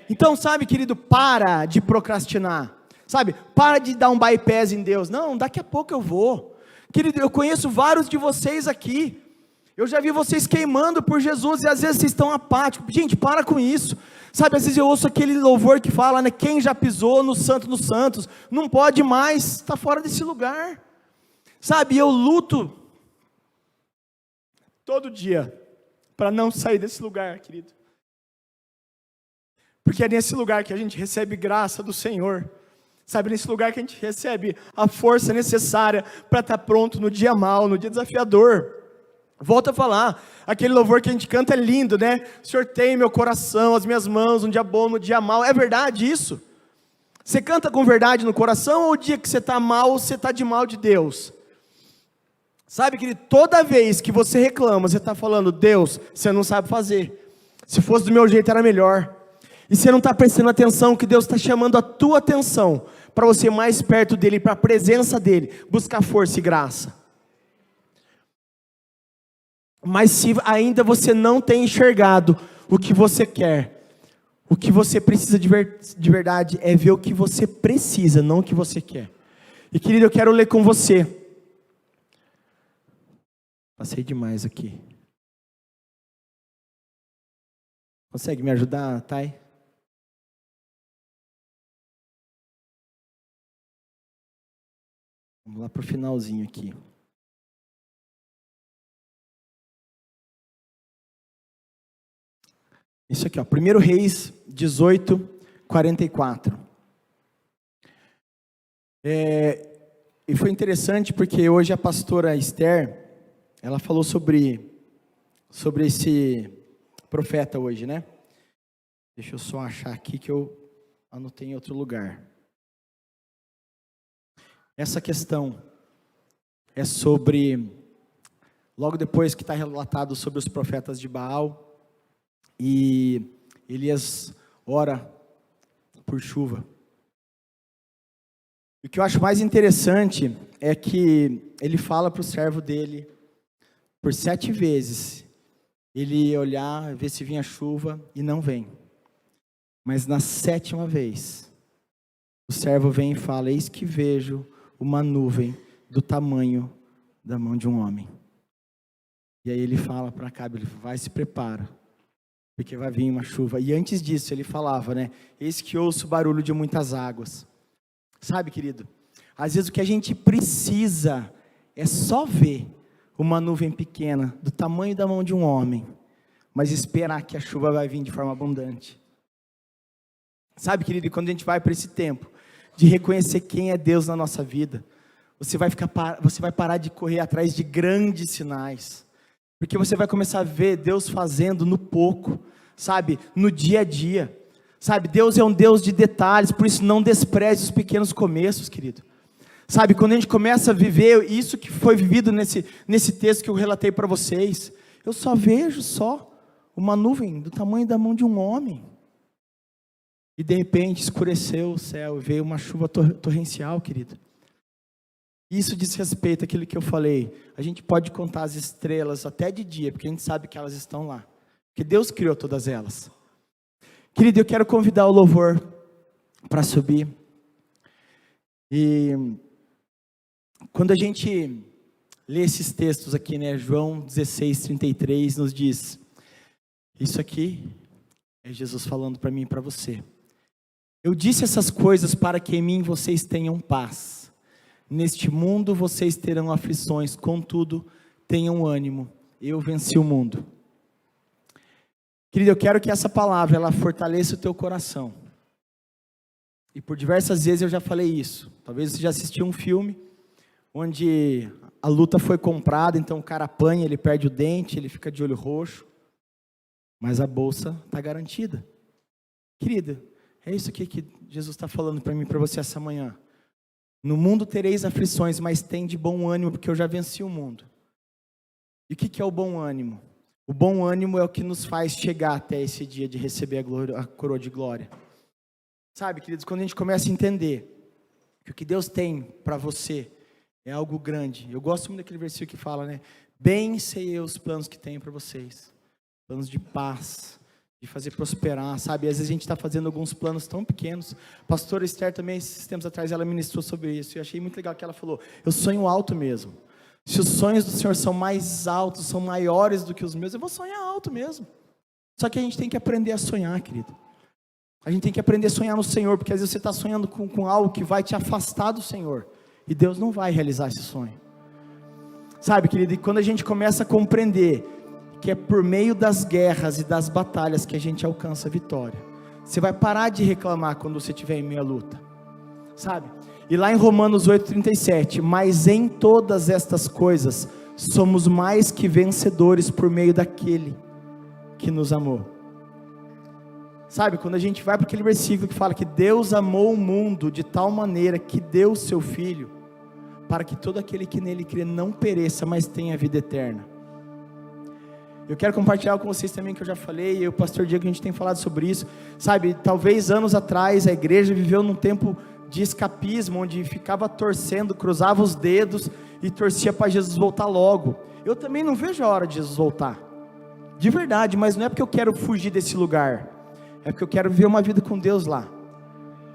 Speaker 1: Então, sabe, querido, para de procrastinar. Sabe, para de dar um bypass em Deus. Não, daqui a pouco eu vou. Querido, eu conheço vários de vocês aqui. Eu já vi vocês queimando por Jesus e às vezes vocês estão apáticos. Gente, para com isso. Sabe, às vezes eu ouço aquele louvor que fala, né? Quem já pisou no Santo dos Santos, não pode mais, está fora desse lugar. Sabe, eu luto todo dia para não sair desse lugar, querido. Porque é nesse lugar que a gente recebe graça do Senhor. Sabe, nesse lugar que a gente recebe a força necessária para estar pronto no dia mau, no dia desafiador. Volto a falar, aquele louvor que a gente canta é lindo, né? O Senhor tem meu coração, as minhas mãos, no dia bom, no dia mau. É verdade isso? Você canta com verdade no coração ou o dia que você está mal, você está de mal de Deus? Sabe, querido, toda vez que você reclama, você está falando, Deus, você não sabe fazer. Se fosse do meu jeito era melhor. E você não está prestando atenção que Deus está chamando a tua atenção para você ir mais perto dEle, para a presença dEle, buscar força e graça. Mas se ainda você não tem enxergado o que você quer, o que você precisa de verdade é ver o que você precisa, não o que você quer. E querido, eu quero ler com você. Passei demais aqui. Consegue me ajudar, Thay? Vamos lá para o finalzinho aqui. Isso aqui, ó, 1 Reis 18, 44. E foi interessante porque hoje a pastora Esther, ela falou sobre esse profeta hoje, né? Deixa eu só achar aqui que eu anotei em outro lugar. Essa questão é sobre, logo depois que está relatado sobre os profetas de Baal, e Elias ora por chuva. O que eu acho mais interessante é que ele fala para o servo dele, por 7 vezes, ele ia olhar, ver se vinha chuva, e não vem. Mas na 7ª vez, o servo vem e fala, eis que vejo uma nuvem do tamanho da mão de um homem. E aí ele fala para Acabe, ele vai, se prepara, porque vai vir uma chuva. E antes disso ele falava, né? Eis que ouço o barulho de muitas águas. Sabe, querido? Às vezes o que a gente precisa é só ver uma nuvem pequena, do tamanho da mão de um homem, mas esperar que a chuva vai vir de forma abundante. Sabe, querido, e quando a gente vai para esse tempo de reconhecer quem é Deus na nossa vida, você vai parar de correr atrás de grandes sinais, porque você vai começar a ver Deus fazendo no pouco, sabe, no dia a dia, sabe, Deus é um Deus de detalhes, por isso não despreze os pequenos começos, querido, sabe, quando a gente começa a viver isso que foi vivido nesse texto que eu relatei para vocês, eu só vejo uma nuvem do tamanho da mão de um homem, e de repente escureceu o céu, e veio uma chuva torrencial, querido. Isso diz respeito àquilo que eu falei. A gente pode contar as estrelas até de dia, porque a gente sabe que elas estão lá. Porque Deus criou todas elas. Querido, eu quero convidar o louvor para subir. E quando a gente lê esses textos aqui, né, João 16:33 nos diz, isso aqui é Jesus falando para mim e para você. Eu disse essas coisas para que em mim vocês tenham paz. Neste mundo vocês terão aflições, contudo, tenham ânimo, eu venci o mundo. Querido, eu quero que essa palavra, ela fortaleça o teu coração. E por diversas vezes eu já falei isso. Talvez você já assistiu um filme, onde a luta foi comprada, então o cara apanha, ele perde o dente, ele fica de olho roxo. Mas a bolsa está garantida. Querida, é isso aqui que Jesus está falando para mim e para você essa manhã. No mundo tereis aflições, mas tem de bom ânimo, porque eu já venci o mundo. E o que é o bom ânimo? O bom ânimo é o que nos faz chegar até esse dia de receber a coroa de glória. Sabe, queridos, quando a gente começa a entender que o que Deus tem para você é algo grande. Eu gosto muito daquele versículo que fala, né? Bem sei eu os planos que tenho para vocês. Planos de paz, de fazer prosperar, sabe? Às vezes a gente está fazendo alguns planos tão pequenos. A pastora Esther também, esses tempos atrás, ela ministrou sobre isso. E eu achei muito legal que ela falou, eu sonho alto mesmo. Se os sonhos do Senhor são mais altos, são maiores do que os meus, eu vou sonhar alto mesmo. Só que a gente tem que aprender a sonhar, querido. A gente tem que aprender a sonhar no Senhor, porque às vezes você está sonhando com algo que vai te afastar do Senhor. E Deus não vai realizar esse sonho. Sabe, querido, e quando a gente começa a compreender que é por meio das guerras e das batalhas que a gente alcança a vitória, você vai parar de reclamar quando você estiver em meio à luta, sabe? E lá em Romanos 8:37, mas em todas estas coisas, somos mais que vencedores por meio daquele que nos amou. Sabe, quando a gente vai para aquele versículo que fala que Deus amou o mundo de tal maneira que deu o seu Filho, para que todo aquele que nele crê não pereça, mas tenha vida eterna. Eu quero compartilhar com vocês também, que eu já falei, e o pastor Diego, a gente tem falado sobre isso, sabe, talvez anos atrás a igreja viveu num tempo de escapismo, onde ficava torcendo, cruzava os dedos e torcia para Jesus voltar logo. Eu também não vejo a hora de Jesus voltar, de verdade, mas não é porque eu quero fugir desse lugar, é porque eu quero viver uma vida com Deus lá.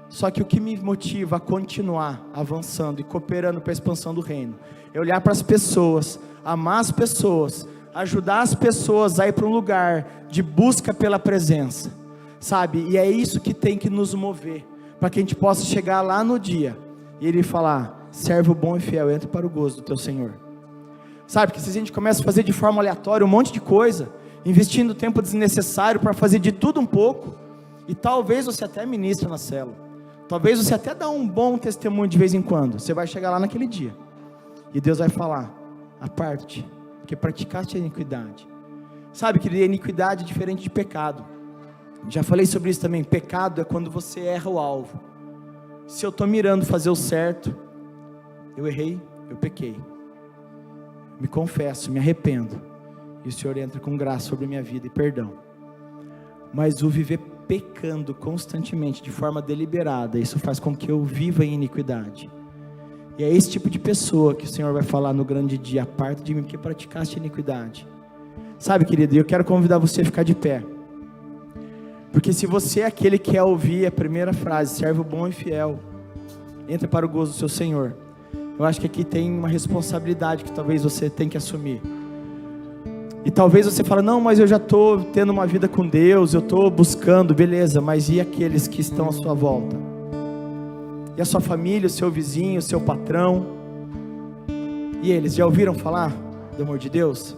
Speaker 1: Só que o que me motiva a continuar avançando e cooperando para a expansão do reino, é olhar para as pessoas, amar as pessoas, ajudar as pessoas a ir para um lugar de busca pela presença, sabe, e é isso que tem que nos mover, para que a gente possa chegar lá no dia, e Ele falar, servo bom e fiel, entra para o gozo do teu Senhor, sabe, que se a gente começa a fazer de forma aleatória um monte de coisa, investindo tempo desnecessário para fazer de tudo um pouco, e talvez você até ministra na célula, talvez você até dá um bom testemunho de vez em quando, você vai chegar lá naquele dia, e Deus vai falar, aparte-te, porque praticaste a iniquidade. Sabe, querido, a iniquidade é diferente de pecado. Já falei sobre isso também. Pecado é quando você erra o alvo. Se eu estou mirando fazer o certo, eu errei, eu pequei, me confesso, me arrependo, e o Senhor entra com graça sobre a minha vida e perdão. Mas o viver pecando constantemente, de forma deliberada, isso faz com que eu viva em iniquidade. E é esse tipo de pessoa que o Senhor vai falar no grande dia, aparta de mim, porque praticaste iniquidade. Sabe, querido, eu quero convidar você a ficar de pé, porque se você é aquele que quer ouvir a primeira frase, servo bom e fiel, entra para o gozo do seu Senhor, eu acho que aqui tem uma responsabilidade que talvez você tenha que assumir. E talvez você fale, não, mas eu já estou tendo uma vida com Deus, eu estou buscando, beleza, mas e aqueles que estão à sua volta? E a sua família, o seu vizinho, o seu patrão? E eles, já ouviram falar do amor de Deus?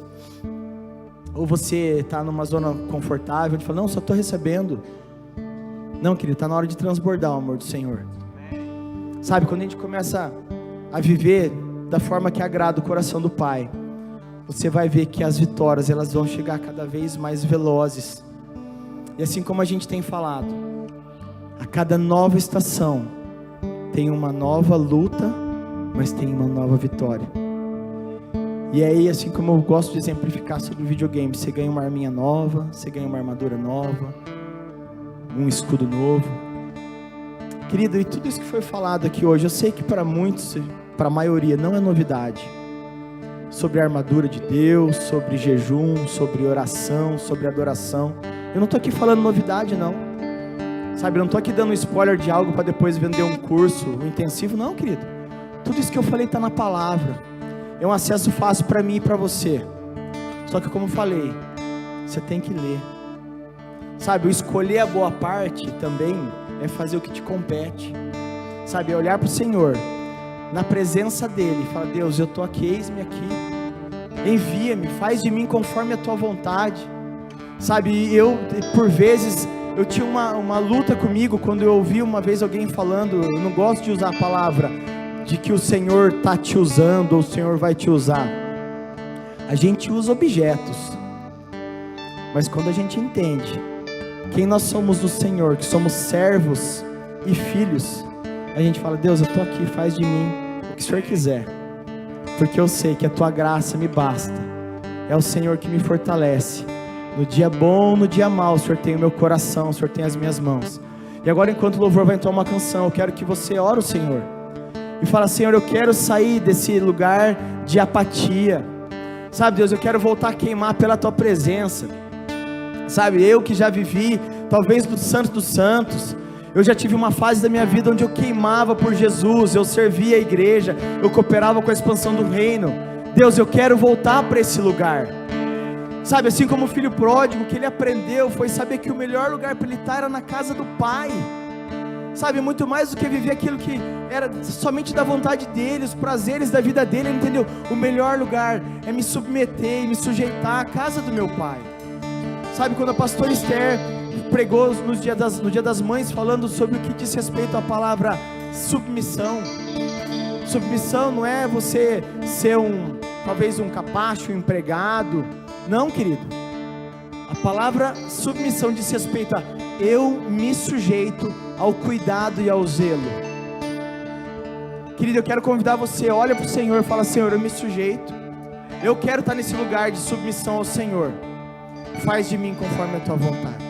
Speaker 1: Ou você está numa zona confortável, e fala, não, só estou recebendo. Não, querido, está na hora de transbordar o amor do Senhor. Sabe, quando a gente começa a viver da forma que agrada o coração do Pai, você vai ver que as vitórias, elas vão chegar cada vez mais velozes. E assim como a gente tem falado, a cada nova estação tem uma nova luta, mas tem uma nova vitória. E aí, assim como eu gosto de exemplificar sobre o videogame, você ganha uma arminha nova, você ganha uma armadura nova, um escudo novo. Querido, e tudo isso que foi falado aqui hoje, eu sei que para muitos, para a maioria, não é novidade. Sobre a armadura de Deus, sobre jejum, sobre oração, sobre adoração. Eu não estou aqui falando novidade, não. Sabe, eu não estou aqui dando spoiler de algo para depois vender um curso, um intensivo, não, querido. Tudo isso que eu falei está na palavra. É um acesso fácil para mim e para você. Só que como eu falei, você tem que ler. Sabe, o escolher a boa parte também é fazer o que te compete. Sabe, é olhar para o Senhor, na presença dEle, e falar, Deus, eu estou aqui, eis-me aqui. Envia-me, faz de mim conforme a tua vontade. Sabe, eu, por vezes, eu tinha uma luta comigo, quando eu ouvi uma vez alguém falando, eu não gosto de usar a palavra, de que o Senhor está te usando, ou o Senhor vai te usar. A gente usa objetos, mas quando a gente entende quem nós somos do Senhor, que somos servos e filhos, a gente fala, Deus, eu estou aqui, faz de mim o que o Senhor quiser, porque eu sei que a tua graça me basta, é o Senhor que me fortalece, no dia bom, no dia mau, o Senhor tem o meu coração, o Senhor tem as minhas mãos. E agora, enquanto o louvor vai entrar uma canção, eu quero que você ore o Senhor, e fala, Senhor, eu quero sair desse lugar de apatia, sabe, Deus, eu quero voltar a queimar pela tua presença. Sabe, eu que já vivi, talvez do Santo dos Santos, eu já tive uma fase da minha vida onde eu queimava por Jesus, eu servia a igreja, eu cooperava com a expansão do reino. Deus, eu quero voltar para esse lugar. Sabe, assim como o filho pródigo, o que ele aprendeu foi saber que o melhor lugar para ele estar era na casa do Pai. Sabe, muito mais do que viver aquilo que era somente da vontade dele, os prazeres da vida dele, ele entendeu? O melhor lugar é me submeter e me sujeitar à casa do meu Pai. Sabe, quando a pastora Esther pregou no dia das mães, falando sobre o que diz respeito à palavra submissão. Submissão não é você ser talvez um capacho, um empregado. Não, querido. A palavra submissão diz respeito a eu me sujeito ao cuidado e ao zelo. Querido, eu quero convidar você, olha para o Senhor e fala, Senhor, eu me sujeito. Eu quero estar nesse lugar de submissão ao Senhor. Faz de mim conforme a tua vontade.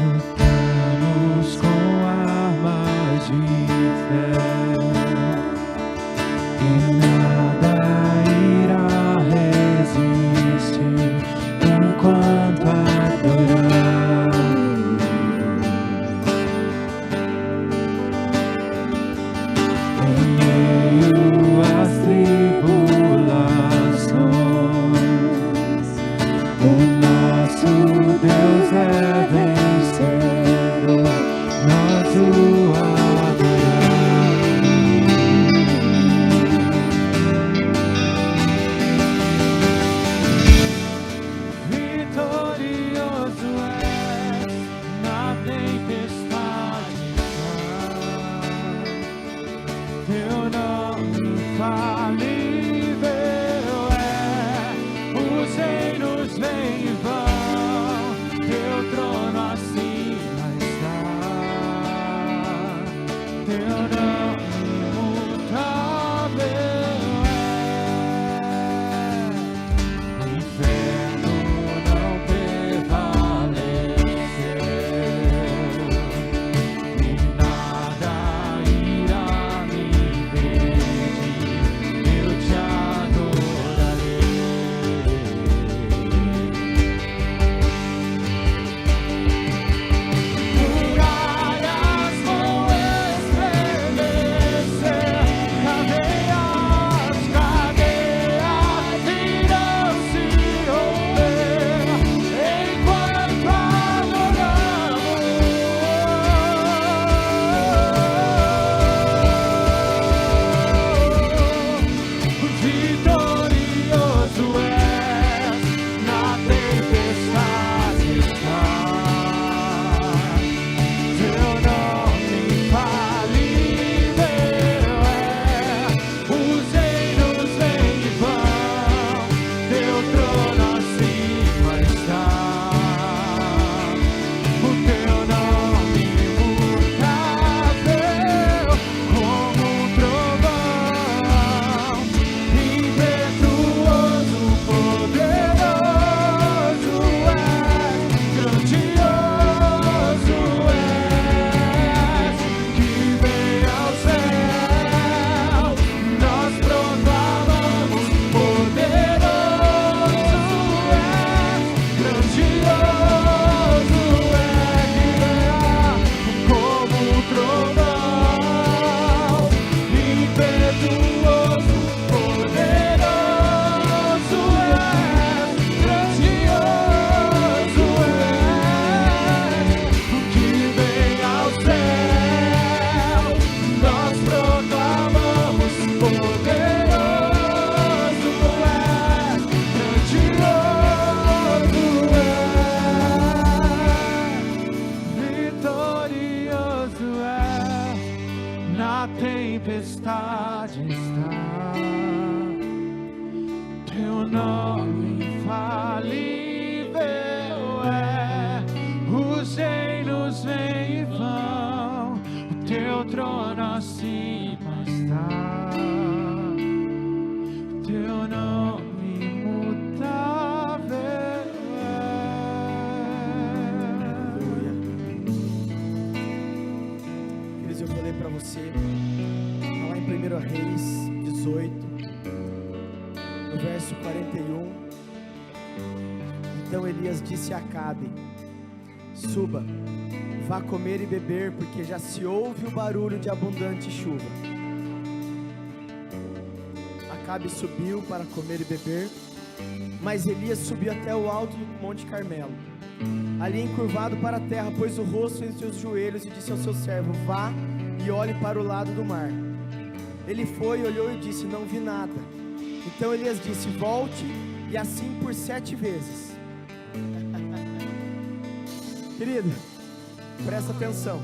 Speaker 2: Lutamos com armas de fé, e nada irá resistir enquanto adorar. Deus é vencedor, nós o adoramos. Vitorioso é na tempestade, teu nome falível é, os reinos vêm e vão. Teu trono acima está, teu nome imutável é. O inferno não prevaleceu, e nada irá me impedir. Eu na tempestade está. Teu nome infalível é, os reinos vêm e vão, o teu trono acima está. Teu nome imutável
Speaker 1: Queridos, eu vou ler para você, tá lá em 1 Reis 18, no verso 41. Então Elias disse a Acabe: suba, vá comer e beber, porque já se ouve o barulho de abundante chuva. Acabe subiu para comer e beber, mas Elias subiu até o alto do Monte Carmelo. Ali encurvado para a terra, pôs o rosto entre os joelhos e disse ao seu servo: vá e olhe para o lado do mar. Ele foi, olhou e disse: não vi nada. Então Elias disse: volte, e assim por 7 vezes. Querido, presta atenção.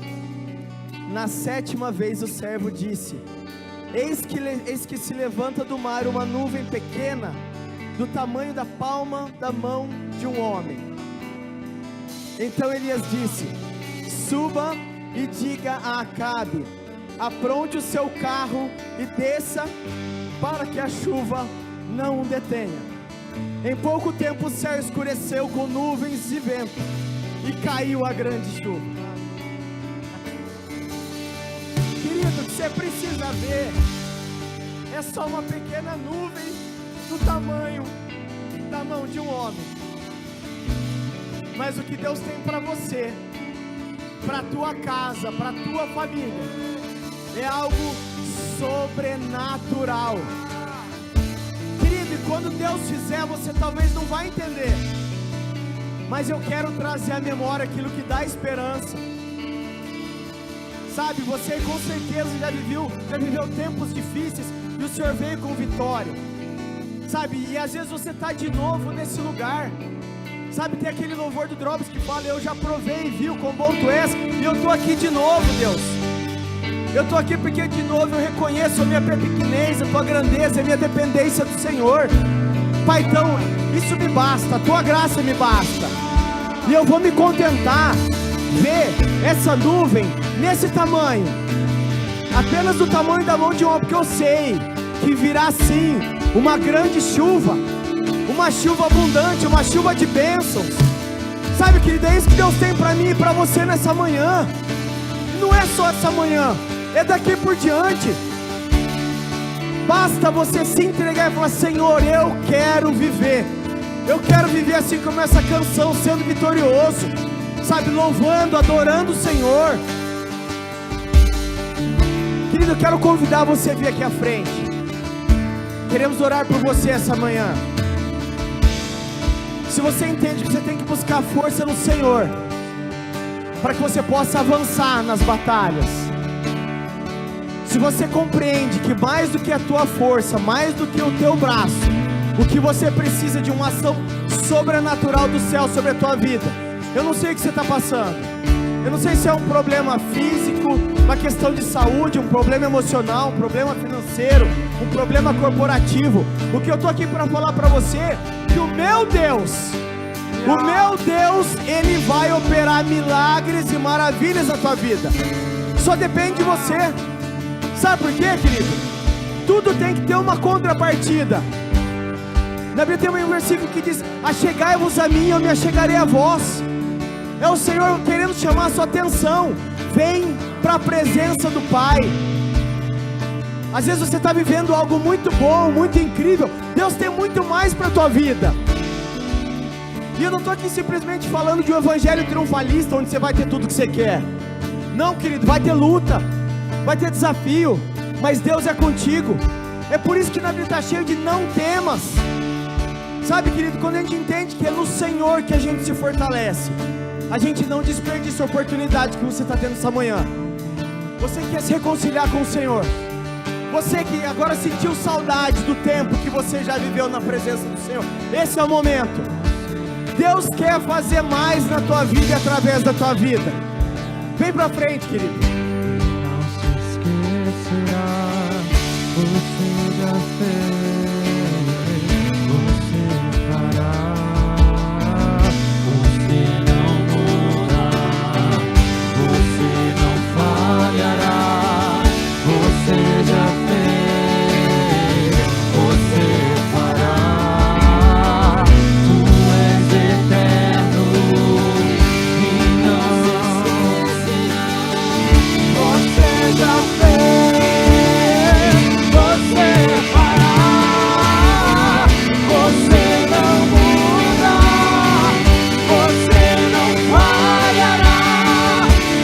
Speaker 1: Na 7ª vez o servo disse: eis que se levanta do mar uma nuvem pequena, do tamanho da palma da mão de um homem. Então Elias disse: suba e diga a Acabe: apronte o seu carro e desça, para que a chuva não o detenha. Em pouco tempo o céu escureceu com nuvens e vento, e caiu a grande chuva. Querido, o que você precisa ver é só uma pequena nuvem do tamanho da mão de um homem. Mas o que Deus tem para você, para tua casa, para tua família, é algo sobrenatural. Querido, e quando Deus fizer, você talvez não vai entender, mas eu quero trazer à memória aquilo que dá esperança. Sabe, você com certeza já viveu tempos difíceis, e o Senhor veio com vitória. Sabe, e às vezes você está de novo nesse lugar. Sabe, tem aquele louvor do Drops que fala: eu já provei e viu quão bom tu és, e eu estou aqui de novo, Deus. Eu estou aqui porque de novo eu reconheço a minha pequenez, a tua grandeza, a minha dependência do Senhor. Pai, então isso me basta, a tua graça me basta, e eu vou me contentar ver essa nuvem nesse tamanho, apenas do tamanho da mão de um homem, porque eu sei que virá sim uma grande chuva, uma chuva abundante, uma chuva de bênçãos. Sabe, querido, é isso que Deus tem para mim e para você nessa manhã. Não é só essa manhã, é daqui por diante. Basta você se entregar e falar: Senhor, eu quero viver assim como essa canção, sendo vitorioso, sabe, louvando, adorando o Senhor. Querido, eu quero convidar você a vir aqui à frente. Queremos orar por você essa manhã. Se você entende que você tem que buscar força no Senhor, para que você possa avançar nas batalhas, se você compreende que mais do que a tua força, mais do que o teu braço, o que você precisa de uma ação sobrenatural do céu sobre a tua vida. Eu não sei o que você está passando, eu não sei se é um problema físico, uma questão de saúde, um problema emocional, um problema financeiro, um problema corporativo. O que eu estou aqui para falar para você é que o meu Deus, Ele vai operar milagres e maravilhas na tua vida. Só depende de você. Sabe por quê, querido? Tudo tem que ter uma contrapartida. Na Bíblia tem um versículo que diz: achegai-vos a mim, eu me achegarei a vós. É o Senhor querendo chamar a sua atenção. Vem para a presença do Pai. Às vezes você está vivendo algo muito bom, muito incrível. Deus tem muito mais para a tua vida. E eu não estou aqui simplesmente falando de um evangelho triunfalista, onde você vai ter tudo que você quer. Não, querido, vai ter luta, vai ter desafio, mas Deus é contigo. É por isso que na Bíblia está cheio de não temas. Sabe, querido, quando a gente entende que é no Senhor que a gente se fortalece, a gente não desperdiça a oportunidade que você está tendo essa manhã. Você que quer se reconciliar com o Senhor, você que agora sentiu saudade do tempo que você já viveu na presença do Senhor, esse é o momento. Deus quer fazer mais na tua vida e através da tua vida. Vem pra frente, querido.
Speaker 2: Não se você já fez, você fará. Você não muda, você não falhará. Você já fez, você fará. Tu és eterno e não se esquecerá. Você já fez, você fará. Você não muda, você não falhará.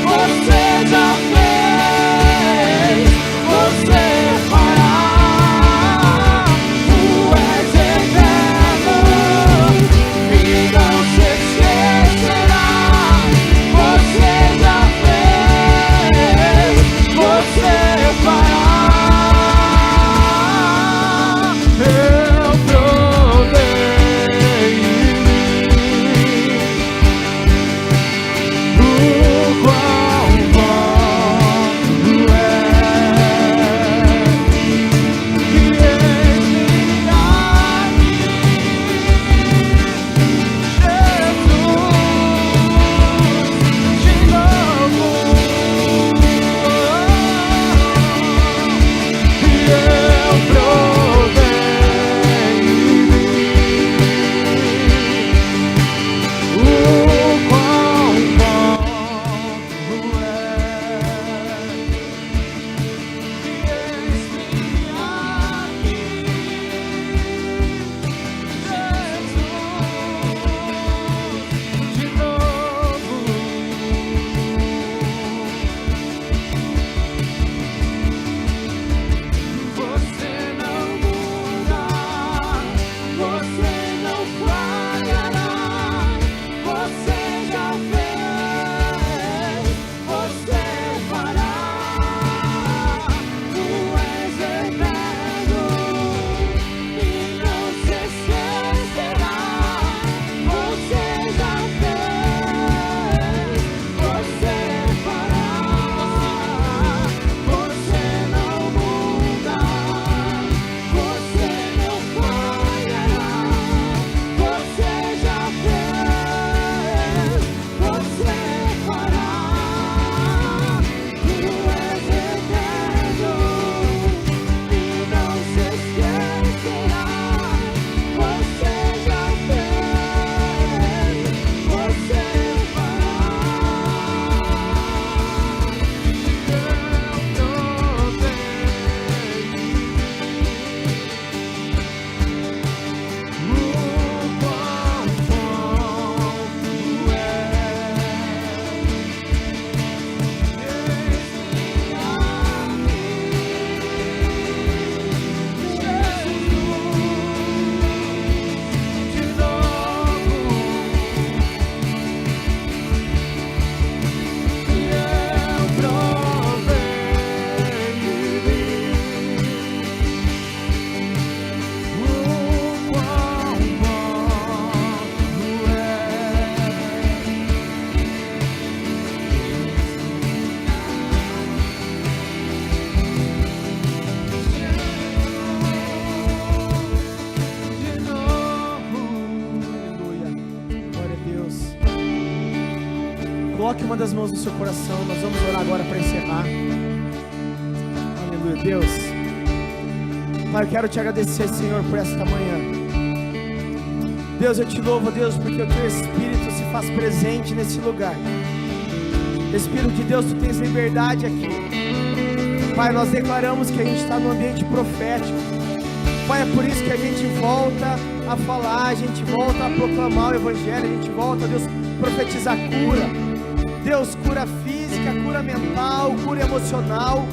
Speaker 2: Você já fez, você fará. Tu és eterno e não se esquecerá. Você já fez, você fará. Eu provei o qual bom é que Jesus de novo. Eu provei o quão bom é que eis-me aqui, Jesus, de novo. Você não muda, você não falhará. Você já fez, você fará. Tu és eterno e não se esquecerá. Você já fez, você fará. Você não muda, você não falhará. Você já fez, você fará. Tu és eterno e não se esquecerá. Você já fez, você
Speaker 1: Coloque uma das mãos no seu coração. Nós vamos orar agora para encerrar. Aleluia, Deus. Pai, eu quero te agradecer, Senhor, por esta manhã. Deus, eu te louvo, Deus, porque o teu Espírito se faz presente nesse lugar. Espírito de Deus, tu tens liberdade aqui. Pai, nós declaramos que a gente está no ambiente profético. Pai, é por isso que a gente volta a falar, a gente volta a proclamar o Evangelho, a gente volta, Deus, profetizar cura. Deus, cura física, cura mental, cura emocional.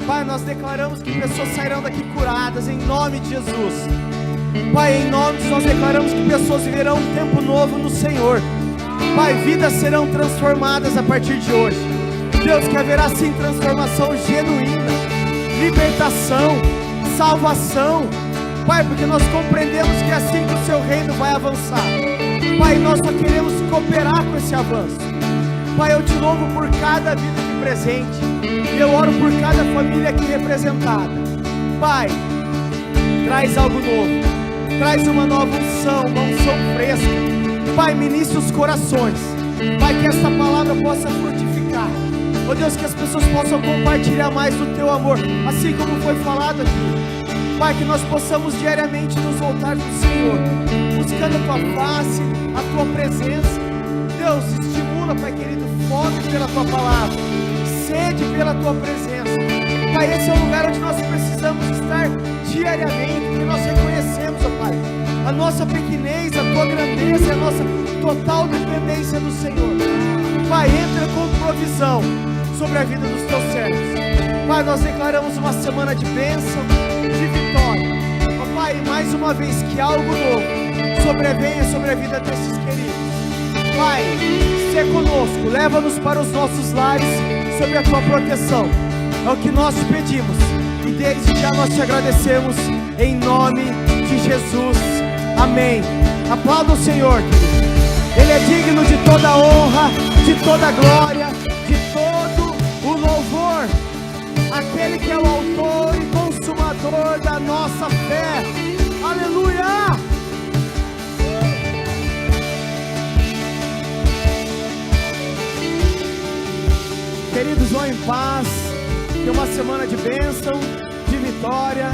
Speaker 1: Pai, nós declaramos que pessoas sairão daqui curadas em nome de Jesus. Pai, em nome de Jesus, nós declaramos que pessoas viverão um tempo novo no Senhor. Pai, vidas serão transformadas a partir de hoje. Deus, que haverá sim transformação genuína, libertação, salvação. Pai, porque nós compreendemos que é assim que o seu reino vai avançar. Pai, nós só queremos cooperar com esse avanço. Pai, eu te louvo por cada vida aqui presente. Eu oro por cada família aqui representada. Pai, traz algo novo, traz uma nova unção, uma unção fresca. Pai, ministra os corações. Pai, que esta palavra possa frutificar. Ó Deus, que as pessoas possam compartilhar mais do Teu amor, assim como foi falado aqui. Pai, que nós possamos diariamente nos voltar do Senhor, buscando a Tua face, a Tua presença. Deus, estimula, Pai querido, fome pela Tua palavra, sede pela Tua presença. Pai, esse é o lugar onde nós precisamos estar diariamente, porque nós reconhecemos, ó Pai, a nossa pequenez, a Tua grandeza e a nossa total dependência do Senhor. Pai, entra com provisão sobre a vida dos Teus servos. Pai, nós declaramos uma semana de bênção, de vitória. Ó Pai, mais uma vez que algo novo sobrevenha sobre a vida desses queridos. Pai, se conosco, leva-nos para os nossos lares sob a Tua proteção. É o que nós te pedimos e desde já nós te agradecemos em nome de Jesus. Amém. Aplauda o Senhor, querido. Ele é digno de toda a honra, de toda a glória, de todo o louvor. Aquele que é o autor e consumador da nossa fé. Aleluia! Queridos, vão em paz. Tenha uma semana de bênção, de vitória.